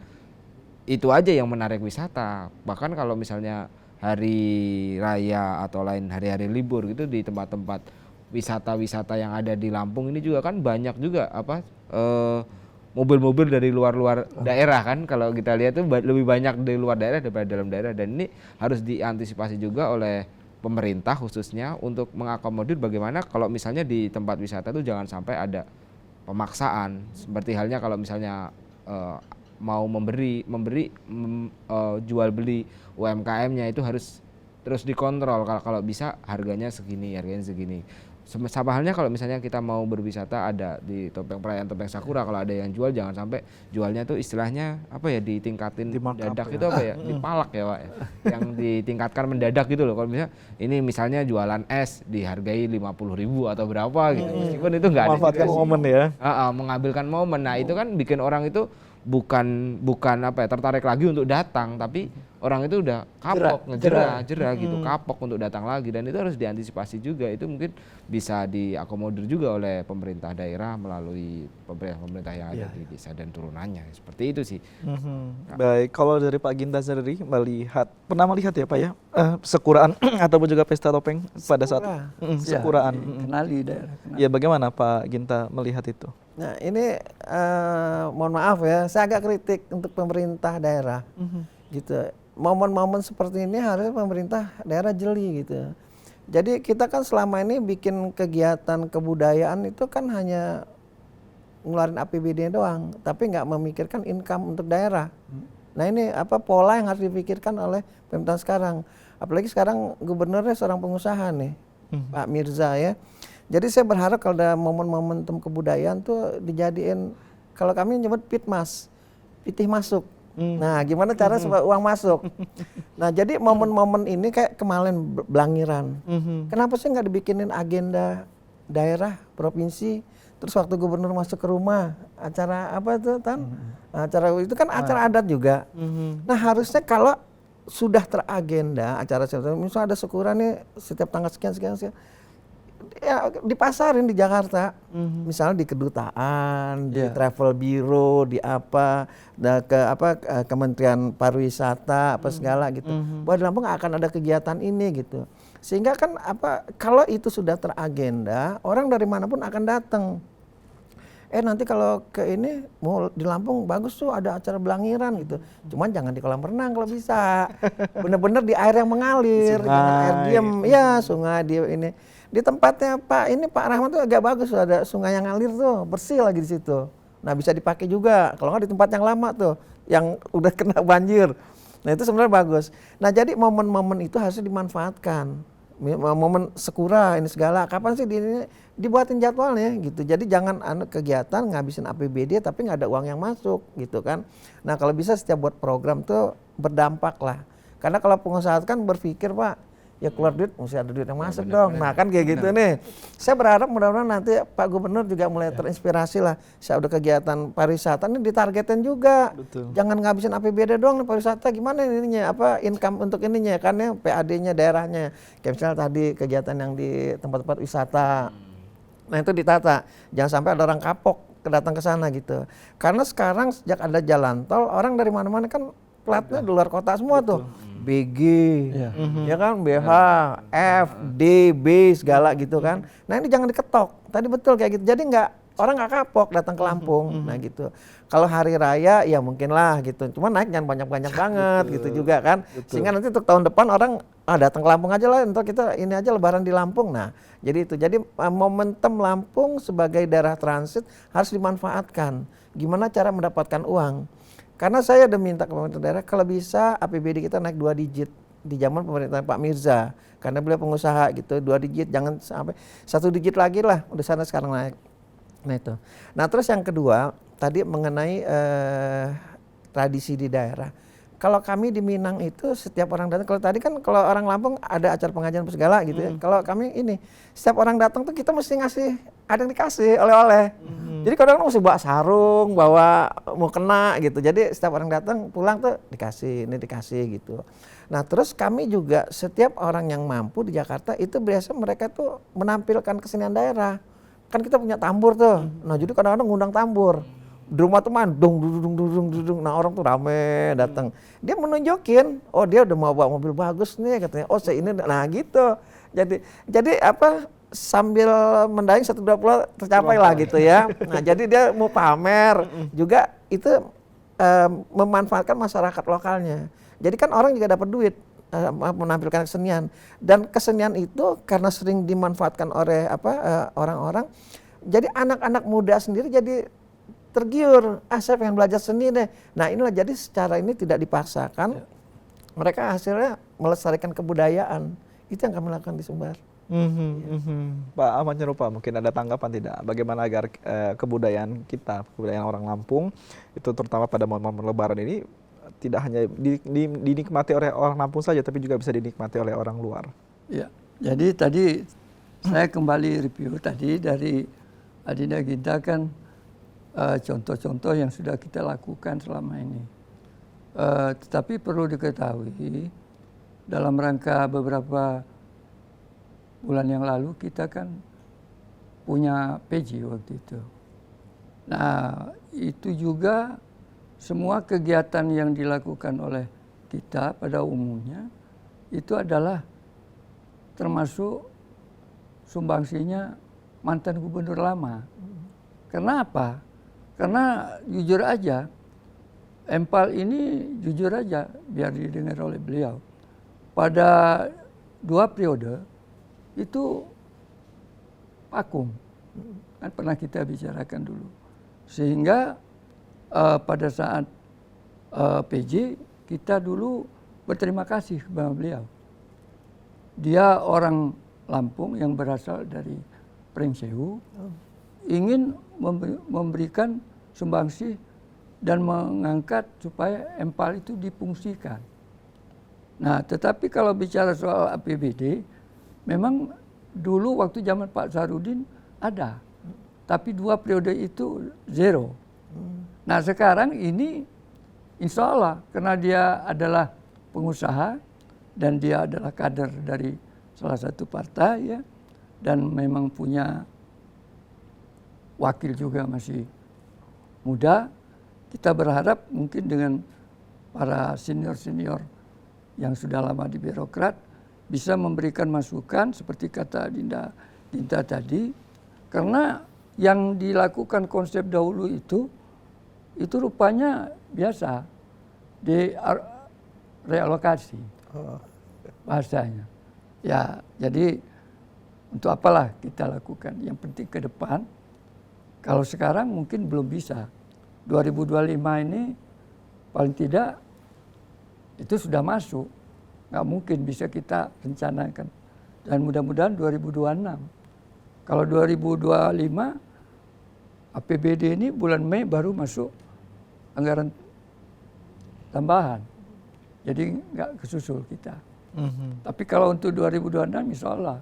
itu aja yang menarik wisata. Bahkan kalau misalnya hari raya atau lain hari-hari libur gitu di tempat-tempat wisata-wisata yang ada di Lampung ini juga kan banyak juga mobil-mobil dari luar-luar daerah kan, kalau kita lihat tuh lebih banyak dari luar daerah daripada dalam daerah, dan ini harus diantisipasi juga oleh pemerintah khususnya untuk mengakomodir bagaimana kalau misalnya di tempat wisata tuh jangan sampai ada pemaksaan, seperti halnya kalau misalnya mau jual beli UMKM-nya itu harus terus dikontrol, kalau bisa harganya segini. Sama halnya kalau misalnya kita mau berwisata ada di perayaan Topeng Sakura, kalau ada yang jual jangan sampai jualnya tuh istilahnya apa ya, ditingkatin mendadak itu apa ya, dipalak ya Pak ya. Yang ditingkatkan mendadak gitu loh. Kalau misalnya ini misalnya jualan es dihargai 50.000 atau berapa gitu. Meskipun itu enggak ada. Memanfaatkan momen ya. Mengambilkan momen. Nah, itu kan bikin orang itu bukan apa ya, tertarik lagi untuk datang, tapi orang itu udah kapok, ngejera gitu, kapok untuk datang lagi, dan itu harus diantisipasi juga. Itu mungkin bisa diakomodir juga oleh pemerintah daerah melalui pemerintah yang ada di desa dan turunannya, seperti itu sih. Baik, kalau dari Pak Ginta sendiri pernah melihat ya Pak ya, sekuraan ataupun juga pesta topeng pada saat sekuraan. Kenali daerah. Ya, bagaimana Pak Ginta melihat itu? Nah ini mohon maaf ya, saya agak kritik untuk pemerintah daerah gitu. Momen-momen seperti ini harusnya pemerintah daerah jeli gitu. Jadi kita kan selama ini bikin kegiatan kebudayaan itu kan hanya ngeluarin APBD doang, tapi nggak memikirkan income untuk daerah. Nah ini pola yang harus dipikirkan oleh pemerintah sekarang. Apalagi sekarang gubernurnya seorang pengusaha nih, Pak Mirza ya. Jadi saya berharap kalau ada momentum kebudayaan tuh dijadiin, kalau kami nyebut pitmas, pitih masuk. Nah gimana cara supaya uang masuk. Nah jadi momen-momen ini kayak kemarin Belangiran. Kenapa sih nggak dibikinin agenda daerah, provinsi, terus waktu gubernur masuk ke rumah, acara apa tuh Tan? Acara itu kan acara adat juga. Nah harusnya kalau sudah teragenda acara, misalnya ada syukuran nih setiap tanggal sekian, ya dipasarin di Jakarta, misalnya di kedutaan, di travel bureau, di Kementerian Pariwisata segala gitu. Bahwa di Lampung akan ada kegiatan ini gitu. Sehingga kan kalau itu sudah teragenda, orang dari manapun akan datang. Nanti kalau ke ini mau di Lampung bagus tuh ada acara Belangiran gitu. Cuman jangan di kolam renang kalau bisa. Bener-bener di air yang mengalir, air diem, ya sungai dia ini. Di tempatnya Pak Rahmat tuh agak bagus, ada sungai yang ngalir tuh, bersih lagi di situ. Nah bisa dipakai juga. Kalau nggak di tempat yang lama tuh, yang udah kena banjir. Nah itu sebenarnya bagus. Nah jadi momen-momen itu harus dimanfaatkan. Momen Sakura ini segala, kapan sih dibuatin jadwalnya gitu. Jadi jangan kegiatan ngabisin APBD tapi nggak ada uang yang masuk gitu kan. Nah kalau bisa setiap buat program tuh berdampak lah. Karena kalau pengusaha kan berpikir Pak, ya keluar duit, mesti ada duit yang masuk dong. Nah kan kayak gitu nih. Saya berharap mudah-mudahan nanti Pak Gubernur juga mulai terinspirasi lah. Saya udah kegiatan pariwisata ini ditargetin juga. Betul. Jangan ngabisin APBD doang nih pariwisata, gimana ininya, income untuk ininya kan ya, PAD-nya daerahnya. Kayak misalnya tadi kegiatan yang di tempat-tempat wisata. Nah itu ditata. Jangan sampai ada orang kapok datang ke sana gitu. Karena sekarang sejak ada jalan tol, orang dari mana-mana kan platnya di luar kota semua tuh. BG, ya kan, BH, F, D, B segala gitu kan. Nah ini jangan diketok. Tadi betul kayak gitu. Jadi orang nggak kapok datang ke Lampung. Nah gitu. Kalau hari raya ya mungkin lah gitu. Cuma naik jangan banyak-banyak banget gitu juga kan. Sehingga nanti untuk tahun depan orang datang ke Lampung aja lah. Ntar kita ini aja lebaran di Lampung. Nah jadi itu. Jadi momentum Lampung sebagai daerah transit harus dimanfaatkan. Gimana cara mendapatkan uang? Karena saya udah minta ke pemerintah daerah kalau bisa APBD kita naik 2 digit di zaman pemerintahan Pak Mirza. Karena beliau pengusaha gitu, 2 digit, jangan sampai 1 digit lagi lah, udah sana sekarang naik. Nah itu. Nah terus yang kedua, tadi mengenai tradisi di daerah. Kalau kami di Minang itu setiap orang datang, kalau tadi kan kalau orang Lampung ada acara pengajian segala gitu ya. Kalau kami ini, setiap orang datang tuh kita mesti ada yang dikasih oleh-oleh. Jadi kadang-kadang mesti bawa sarung, bawa mau kena gitu. Jadi setiap orang datang pulang tuh dikasih gitu. Nah terus kami juga setiap orang yang mampu di Jakarta itu biasa mereka tuh menampilkan kesenian daerah. Kan kita punya tambur tuh. Nah jadi kadang-kadang ngundang tambur. Di rumah tuh main dung. Nah orang tuh rame datang. Dia menunjukin, oh dia udah mau bawa mobil bagus nih katanya. Oh saya ini, nah gitu. Jadi sambil mendayung 1-2 pulau tercapai lah gitu ya. Nah jadi dia mau pamer juga itu memanfaatkan masyarakat lokalnya. Jadi kan orang juga dapat duit menampilkan kesenian, dan kesenian itu karena sering dimanfaatkan oleh orang-orang, jadi anak-anak muda sendiri jadi tergiur, saya pengen belajar seni deh. Nah inilah jadi secara ini tidak dipaksakan, mereka hasilnya melestarikan kebudayaan. Itu yang kami lakukan di Sumbar. Pak Ahmad Nyerupa, mungkin ada tanggapan tidak? Bagaimana agar kebudayaan kita, kebudayaan orang Lampung, itu terutama pada momen Lebaran ini tidak hanya dinikmati oleh orang Lampung saja, tapi juga bisa dinikmati oleh orang luar. Ya, jadi tadi saya kembali review tadi dari Adinda Ginta kan contoh-contoh yang sudah kita lakukan selama ini. Tetapi perlu diketahui dalam rangka beberapa bulan yang lalu kita kan punya PJ waktu itu. Nah itu juga semua kegiatan yang dilakukan oleh kita pada umumnya itu adalah termasuk sumbangsinya mantan gubernur lama. Karena apa? Karena jujur aja, Empal ini jujur aja biar didengar oleh beliau. Pada 2 periode itu vakum, kan pernah kita bicarakan dulu. Sehingga pada saat PJ kita dulu berterima kasih kepada beliau. Dia orang Lampung yang berasal dari Pringsewu, ingin memberikan sumbangsi dan mengangkat supaya Empal itu difungsikan. Nah, tetapi kalau bicara soal APBD, memang dulu waktu zaman Pak Sarudin ada, tapi 2 periode itu zero. Nah sekarang ini insya Allah karena dia adalah pengusaha dan dia adalah kader dari salah satu partai ya, dan memang punya wakil juga masih muda, kita berharap mungkin dengan para senior-senior yang sudah lama di birokrat bisa memberikan masukan seperti kata Dinda tadi, karena yang dilakukan konsep dahulu itu rupanya biasa di realokasi bahasanya. Ya, jadi untuk apalah kita lakukan? Yang penting ke depan. Kalau sekarang mungkin belum bisa. 2025 ini paling tidak itu sudah masuk. Nggak mungkin bisa kita rencanakan. Dan mudah-mudahan 2026. Kalau 2025 APBD ini bulan Mei baru masuk anggaran tambahan. Jadi nggak kesusul kita. Tapi kalau untuk 2026 insya Allah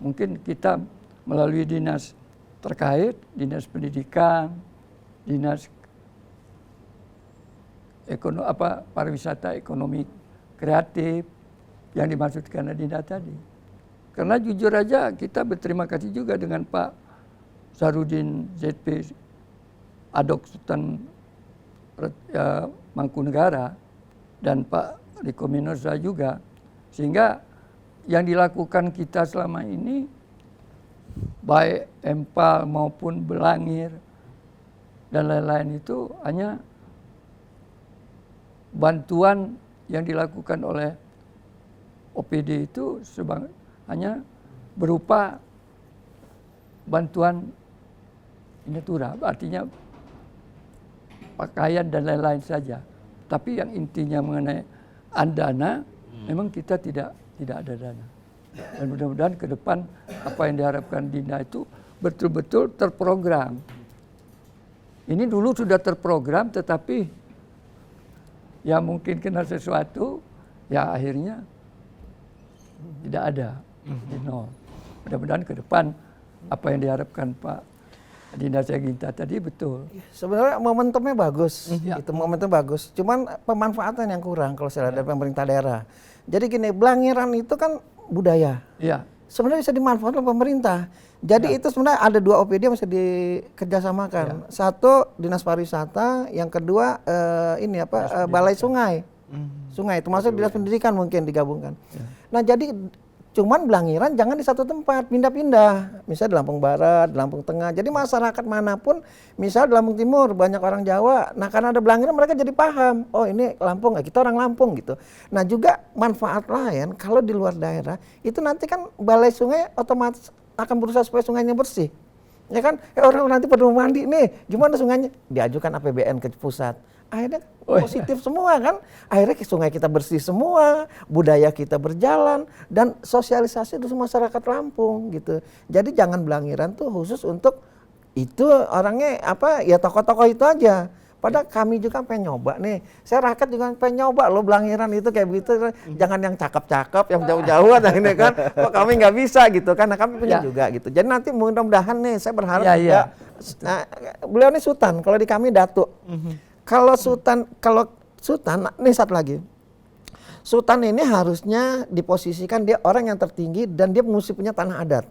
mungkin kita melalui dinas terkait, dinas pendidikan, dinas pariwisata ekonomi kreatif yang dimaksudkan Adinda tadi. Karena jujur aja kita berterima kasih juga dengan Pak Sarudin ZP Adok Sultan Mangkunegara dan Pak Riko Minoza juga, sehingga yang dilakukan kita selama ini baik Empal maupun Belangir dan lain-lain itu hanya bantuan yang dilakukan oleh OPD itu hanya berupa bantuan natura, artinya pakaian dan lain-lain saja. Tapi yang intinya mengenai dana, memang kita tidak ada dana. Dan mudah-mudahan ke depan apa yang diharapkan Dinda itu betul-betul terprogram. Ini dulu sudah terprogram, tetapi ya mungkin kena sesuatu, ya akhirnya tidak ada. Mudah-mudahan ke depan apa yang diharapkan Pak Adinda Ginta tadi betul. Sebenarnya momentumnya bagus, itu momentum bagus. Cuman pemanfaatan yang kurang kalau saya lihat dari pemerintah daerah. Jadi gini, Belangiran itu kan budaya. Iya. Sebenarnya bisa dimanfaatkan oleh pemerintah. Jadi itu sebenarnya ada 2 OPD yang bisa dikerjasamakan. Satu Dinas Pariwisata, yang kedua Balai Sungai. Sungai, termasuk Dinas Pendidikan mungkin digabungkan. Nah jadi Cuman Belangiran jangan di satu tempat, pindah-pindah. Misalnya di Lampung Barat, di Lampung Tengah. Jadi masyarakat manapun, misalnya di Lampung Timur banyak orang Jawa. Nah karena ada Belangiran mereka jadi paham. Oh ini Lampung, kita orang Lampung gitu. Nah juga manfaat lain kalau di luar daerah itu nanti kan balai sungai otomatis akan berusaha supaya sungainya bersih. Ya kan, orang nanti pada mandi nih, gimana sungainya? Diajukan APBN ke pusat. Akhirnya positif semua kan. Akhirnya sungai kita bersih semua, budaya kita berjalan, dan sosialisasi itu masyarakat Lampung gitu. Jadi jangan Belangiran tuh khusus untuk itu orangnya apa ya tokoh-tokoh itu aja. Padahal kami juga pengen nyoba nih. Saya rakyat juga pengen nyoba loh Belangiran itu kayak begitu. Jangan yang cakep-cakep, yang jauh-jauh ini kan. Kok kami nggak bisa gitu kan. Nah kami punya juga gitu. Jadi nanti mudah-mudahan nih saya berharap juga. Nah, beliau ini Sultan, kalau di kami Datuk. Kalau Sultan nih satu lagi. Sultan ini harusnya diposisikan dia orang yang tertinggi dan dia mesti punya tanah adat.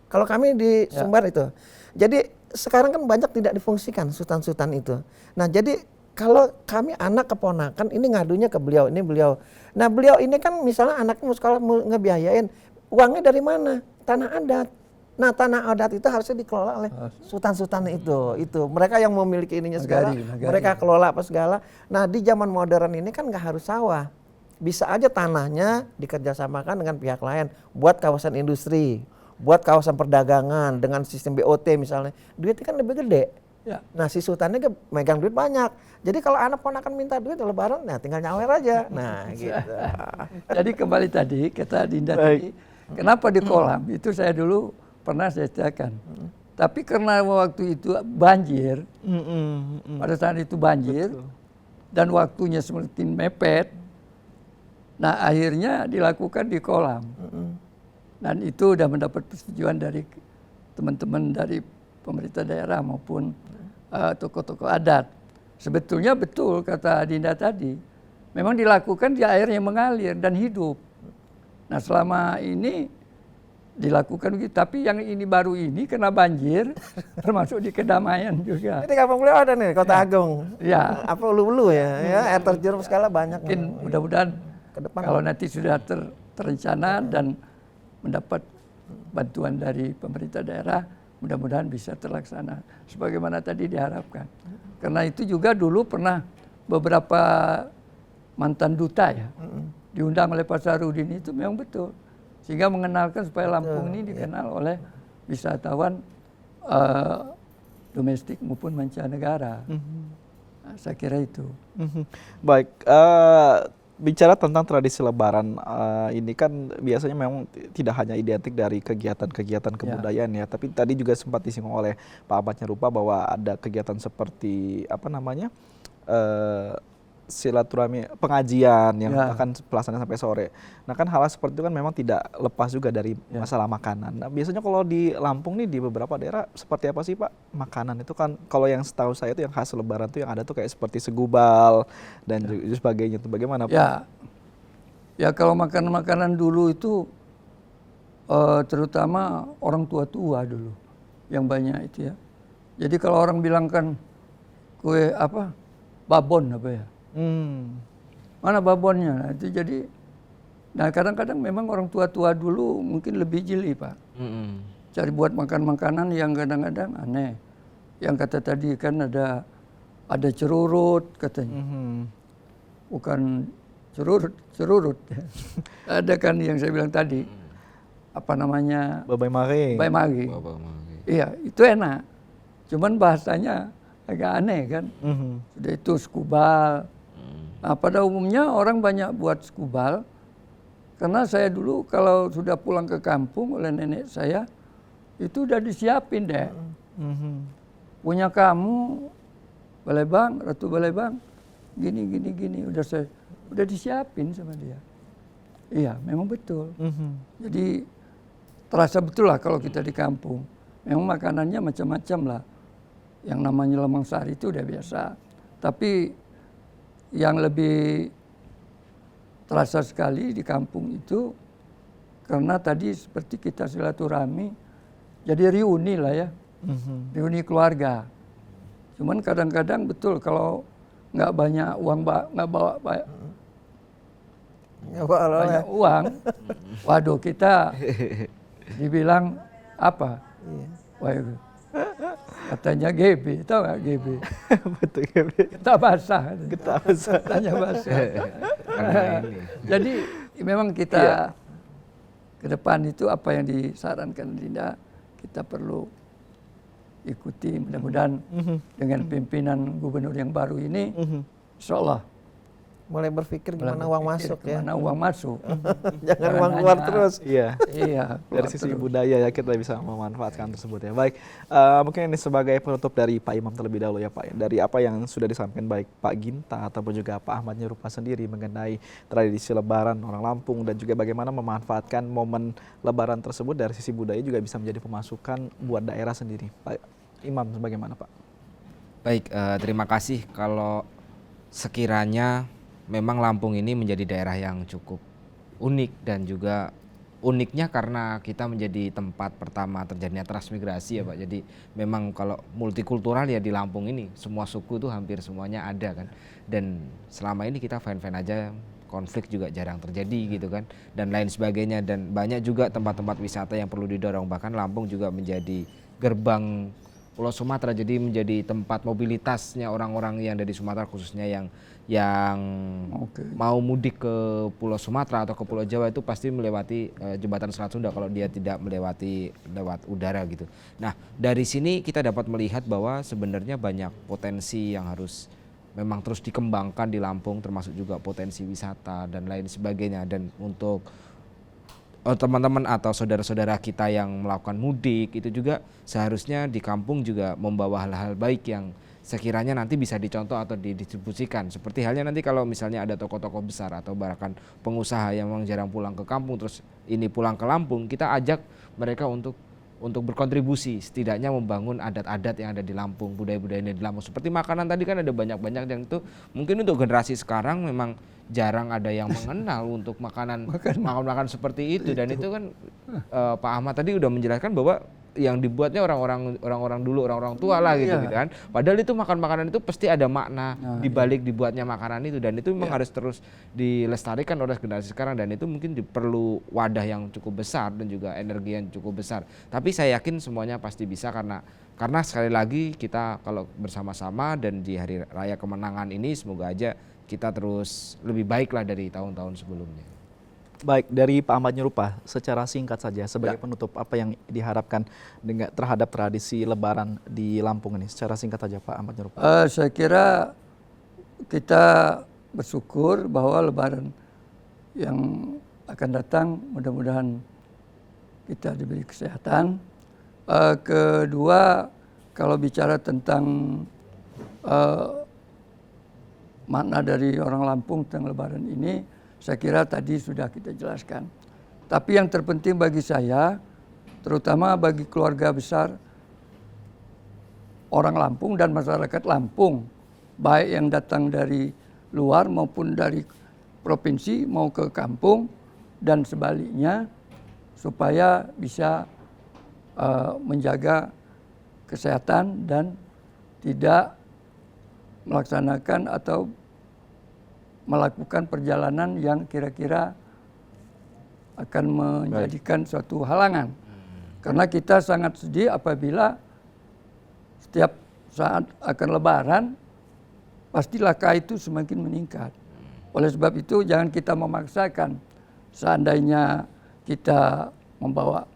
Kalau kami di Sumbar itu. Jadi sekarang kan banyak tidak difungsikan sultan-sultan itu. Nah jadi kalau kami anak keponakan ini ngadunya ke beliau, ini beliau. Nah beliau ini kan misalnya anaknya mau sekolah mau ngebiayain, uangnya dari mana? Tanah adat. Nah tanah adat itu harusnya dikelola oleh sultan-sultan itu. Mereka yang memiliki ininya segala, mereka kelola apa segala. Nah di zaman modern ini kan nggak harus sawah. Bisa aja tanahnya dikerjasamakan dengan pihak lain buat kawasan industri, buat kawasan perdagangan dengan sistem BOT misalnya. Duitnya kan lebih gede. Ya. Nah si sultannya megang duit banyak. Jadi kalau anak ponakan minta duit lebaran, nah tinggal nyawer aja. Nah gitu. Jadi kembali tadi kata Dinda tadi, kenapa di kolam itu saya dulu pernah saya ceritakan. Tapi karena waktu itu banjir, pada saat itu banjir, dan waktunya semakin mepet, nah akhirnya dilakukan di kolam. Dan itu sudah mendapat persetujuan dari teman-teman dari pemerintah daerah maupun tokoh-tokoh adat. Sebetulnya betul kata Dinda tadi, memang dilakukan di air yang mengalir dan hidup. Nah selama ini dilakukan begitu, tapi yang ini baru ini kena banjir, termasuk di Kedamaian juga. Ini kampung beliau ada nih, Kota Agung. Ya. Apa ulu-ulu ya, air terjun segala banyak. Mungkin mudah-mudahan kalau nanti sudah terencana dan mendapat bantuan dari pemerintah daerah, mudah-mudahan bisa terlaksana sebagaimana tadi diharapkan. Karena itu juga dulu pernah beberapa mantan duta ya, diundang oleh Pak Sarudin itu memang betul. Sehingga mengenalkan supaya Lampung ini dikenal oleh wisatawan domestik maupun mancanegara. Nah, saya kira itu. Baik, bicara tentang tradisi Lebaran ini kan biasanya memang tidak hanya identik dari kegiatan-kegiatan kebudayaan ya, tapi tadi juga sempat disinggung oleh Pak Ahmad Nyarupa bahwa ada kegiatan seperti apa namanya silaturahmi pengajian yang akan pelaksanaan sampai sore. Nah kan hal seperti itu kan memang tidak lepas juga dari masalah makanan. Nah biasanya kalau di Lampung nih di beberapa daerah seperti apa sih Pak makanan itu kan kalau yang setahu saya itu yang khas Lebaran tuh yang ada tuh kayak seperti segubal dan sebagainya itu bagaimana Pak? Ya kalau makanan-makanan dulu itu terutama orang tua-tua dulu yang banyak itu ya. Jadi kalau orang bilang kan kue apa babon apa ya? Mana babonnya? Nah, itu jadi, nah kadang-kadang memang orang tua-tua dulu mungkin lebih jeli Pak. Cari buat makan makanan yang kadang-kadang aneh. Yang kata tadi kan ada cerurut katanya. Bukan cerurut. Ada kan yang saya bilang tadi. Apa namanya? Babai mage. Iya, itu enak. Cuman bahasanya agak aneh kan. Sudah itu skubal. Nah, pada umumnya orang banyak buat skubal. Karena saya dulu kalau sudah pulang ke kampung oleh nenek saya, itu udah disiapin deh. Punya kamu, Balebang, Ratu Balebang, gini. Udah disiapin sama dia. Iya, memang betul. Jadi terasa betul lah kalau kita di kampung. Memang makanannya macam-macam lah. Yang namanya lemang sari itu udah biasa. Tapi yang lebih terasa sekali di kampung itu karena tadi seperti kita silaturahmi, jadi reuni lah ya, reuni keluarga. Cuman kadang-kadang betul kalau nggak banyak uang, nggak bawa banyak uang. Waduh, kita dibilang apa? Waduh, katanya GB, tahu nggak GB? Betul GB. Getah basah. Getah basah. Katanya basah. Jadi memang kita ke depan itu apa yang disarankan Linda, kita perlu ikuti. Mudah-mudahan dengan pimpinan gubernur yang baru ini, insya Allah mulai berpikir gimana uang masuk ya. Gimana uang masuk. Jangan uang keluar terus. Iya. Iya. Dari sisi budaya ya kita bisa memanfaatkan tersebut ya. Baik, mungkin ini sebagai penutup dari Pak Imam terlebih dahulu ya Pak. Dari apa yang sudah disampaikan baik Pak Ginta ataupun juga Pak Ahmad Nyerupa sendiri mengenai tradisi Lebaran orang Lampung dan juga bagaimana memanfaatkan momen Lebaran tersebut dari sisi budaya juga bisa menjadi pemasukan buat daerah sendiri. Pak Imam, bagaimana Pak? Baik, terima kasih. Kalau sekiranya memang Lampung ini menjadi daerah yang cukup unik dan juga uniknya karena kita menjadi tempat pertama terjadinya transmigrasi ya Pak. Jadi memang kalau multikultural ya di Lampung ini semua suku tuh hampir semuanya ada kan. Dan selama ini kita fine-fine aja, konflik juga jarang terjadi gitu kan dan lain sebagainya, dan banyak juga tempat-tempat wisata yang perlu didorong. Bahkan Lampung juga menjadi gerbang Pulau Sumatera, jadi menjadi tempat mobilitasnya orang-orang yang dari Sumatera khususnya yang mau mudik ke Pulau Sumatera atau ke Pulau Jawa itu pasti melewati jembatan Selat Sunda kalau dia tidak melewati lewat udara gitu. Nah, dari sini kita dapat melihat bahwa sebenarnya banyak potensi yang harus memang terus dikembangkan di Lampung, termasuk juga potensi wisata dan lain sebagainya. Dan untuk teman-teman atau saudara-saudara kita yang melakukan mudik itu juga seharusnya di kampung juga membawa hal-hal baik yang sekiranya nanti bisa dicontoh atau didistribusikan. Seperti halnya nanti kalau misalnya ada tokoh-tokoh besar atau bahkan pengusaha yang memang jarang pulang ke kampung terus ini pulang ke Lampung, kita ajak mereka untuk berkontribusi, setidaknya membangun adat-adat yang ada di Lampung, budaya-budaya yang ada di Lampung. Seperti makanan tadi kan ada banyak-banyak yang itu mungkin untuk generasi sekarang memang jarang ada yang mengenal untuk makanan seperti itu. Dan itu kan Pak Ahmad tadi udah menjelaskan bahwa yang dibuatnya orang-orang dulu, orang-orang tua lah gitu, gitu kan. Padahal itu makanan itu pasti ada makna di balik dibuatnya makanan itu, dan itu memang harus terus dilestarikan oleh generasi sekarang, dan itu mungkin perlu wadah yang cukup besar dan juga energi yang cukup besar. Tapi saya yakin semuanya pasti bisa karena sekali lagi kita kalau bersama-sama dan di hari raya kemenangan ini semoga aja kita terus lebih baik lah dari tahun-tahun sebelumnya. Baik, dari Pak Ahmad Nyerupa, secara singkat saja sebagai penutup, apa yang diharapkan terhadap tradisi Lebaran di Lampung ini? Secara singkat saja Pak Ahmad Nyerupa. Saya kira kita bersyukur bahwa Lebaran yang akan datang mudah-mudahan kita diberi kesehatan. Kedua, kalau bicara tentang makna dari orang Lampung tentang Lebaran ini, saya kira tadi sudah kita jelaskan. Tapi yang terpenting bagi saya, terutama bagi keluarga besar orang Lampung dan masyarakat Lampung, baik yang datang dari luar maupun dari provinsi mau ke kampung dan sebaliknya, supaya bisa menjaga kesehatan dan tidak melaksanakan atau melakukan perjalanan yang kira-kira akan menjadikan suatu halangan. Karena kita sangat sedih apabila setiap saat akan Lebaran pasti laka itu semakin meningkat. Oleh sebab itu jangan kita memaksakan. Seandainya kita membawa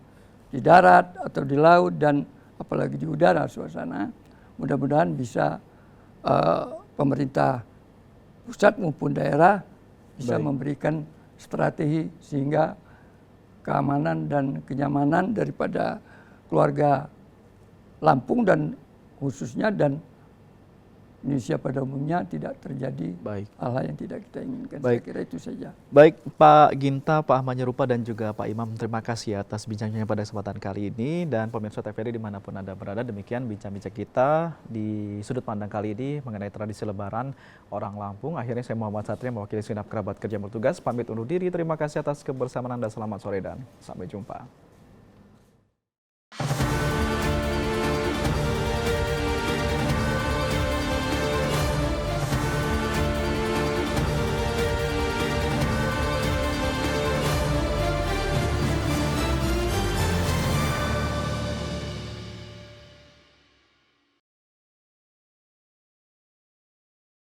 di darat atau di laut dan apalagi di udara suasana, mudah-mudahan bisa pemerintah pusat maupun daerah bisa memberikan strategi sehingga keamanan dan kenyamanan daripada keluarga Lampung dan khususnya dan Indonesia pada umumnya tidak terjadi hal-hal yang tidak kita inginkan. Saya kira itu saja. Baik Pak Ginta, Pak Ahmad Nyerupa dan juga Pak Imam, terima kasih atas bincangnya pada kesempatan kali ini. Dan pemirsa TVRI dimanapun Anda berada, demikian bincang-bincang kita di sudut pandang kali ini mengenai tradisi Lebaran orang Lampung. Akhirnya saya Muhammad Satria mewakili segenap kerabat kerja bertugas pamit undur diri. Terima kasih atas kebersamaan Anda. Selamat sore dan sampai jumpa.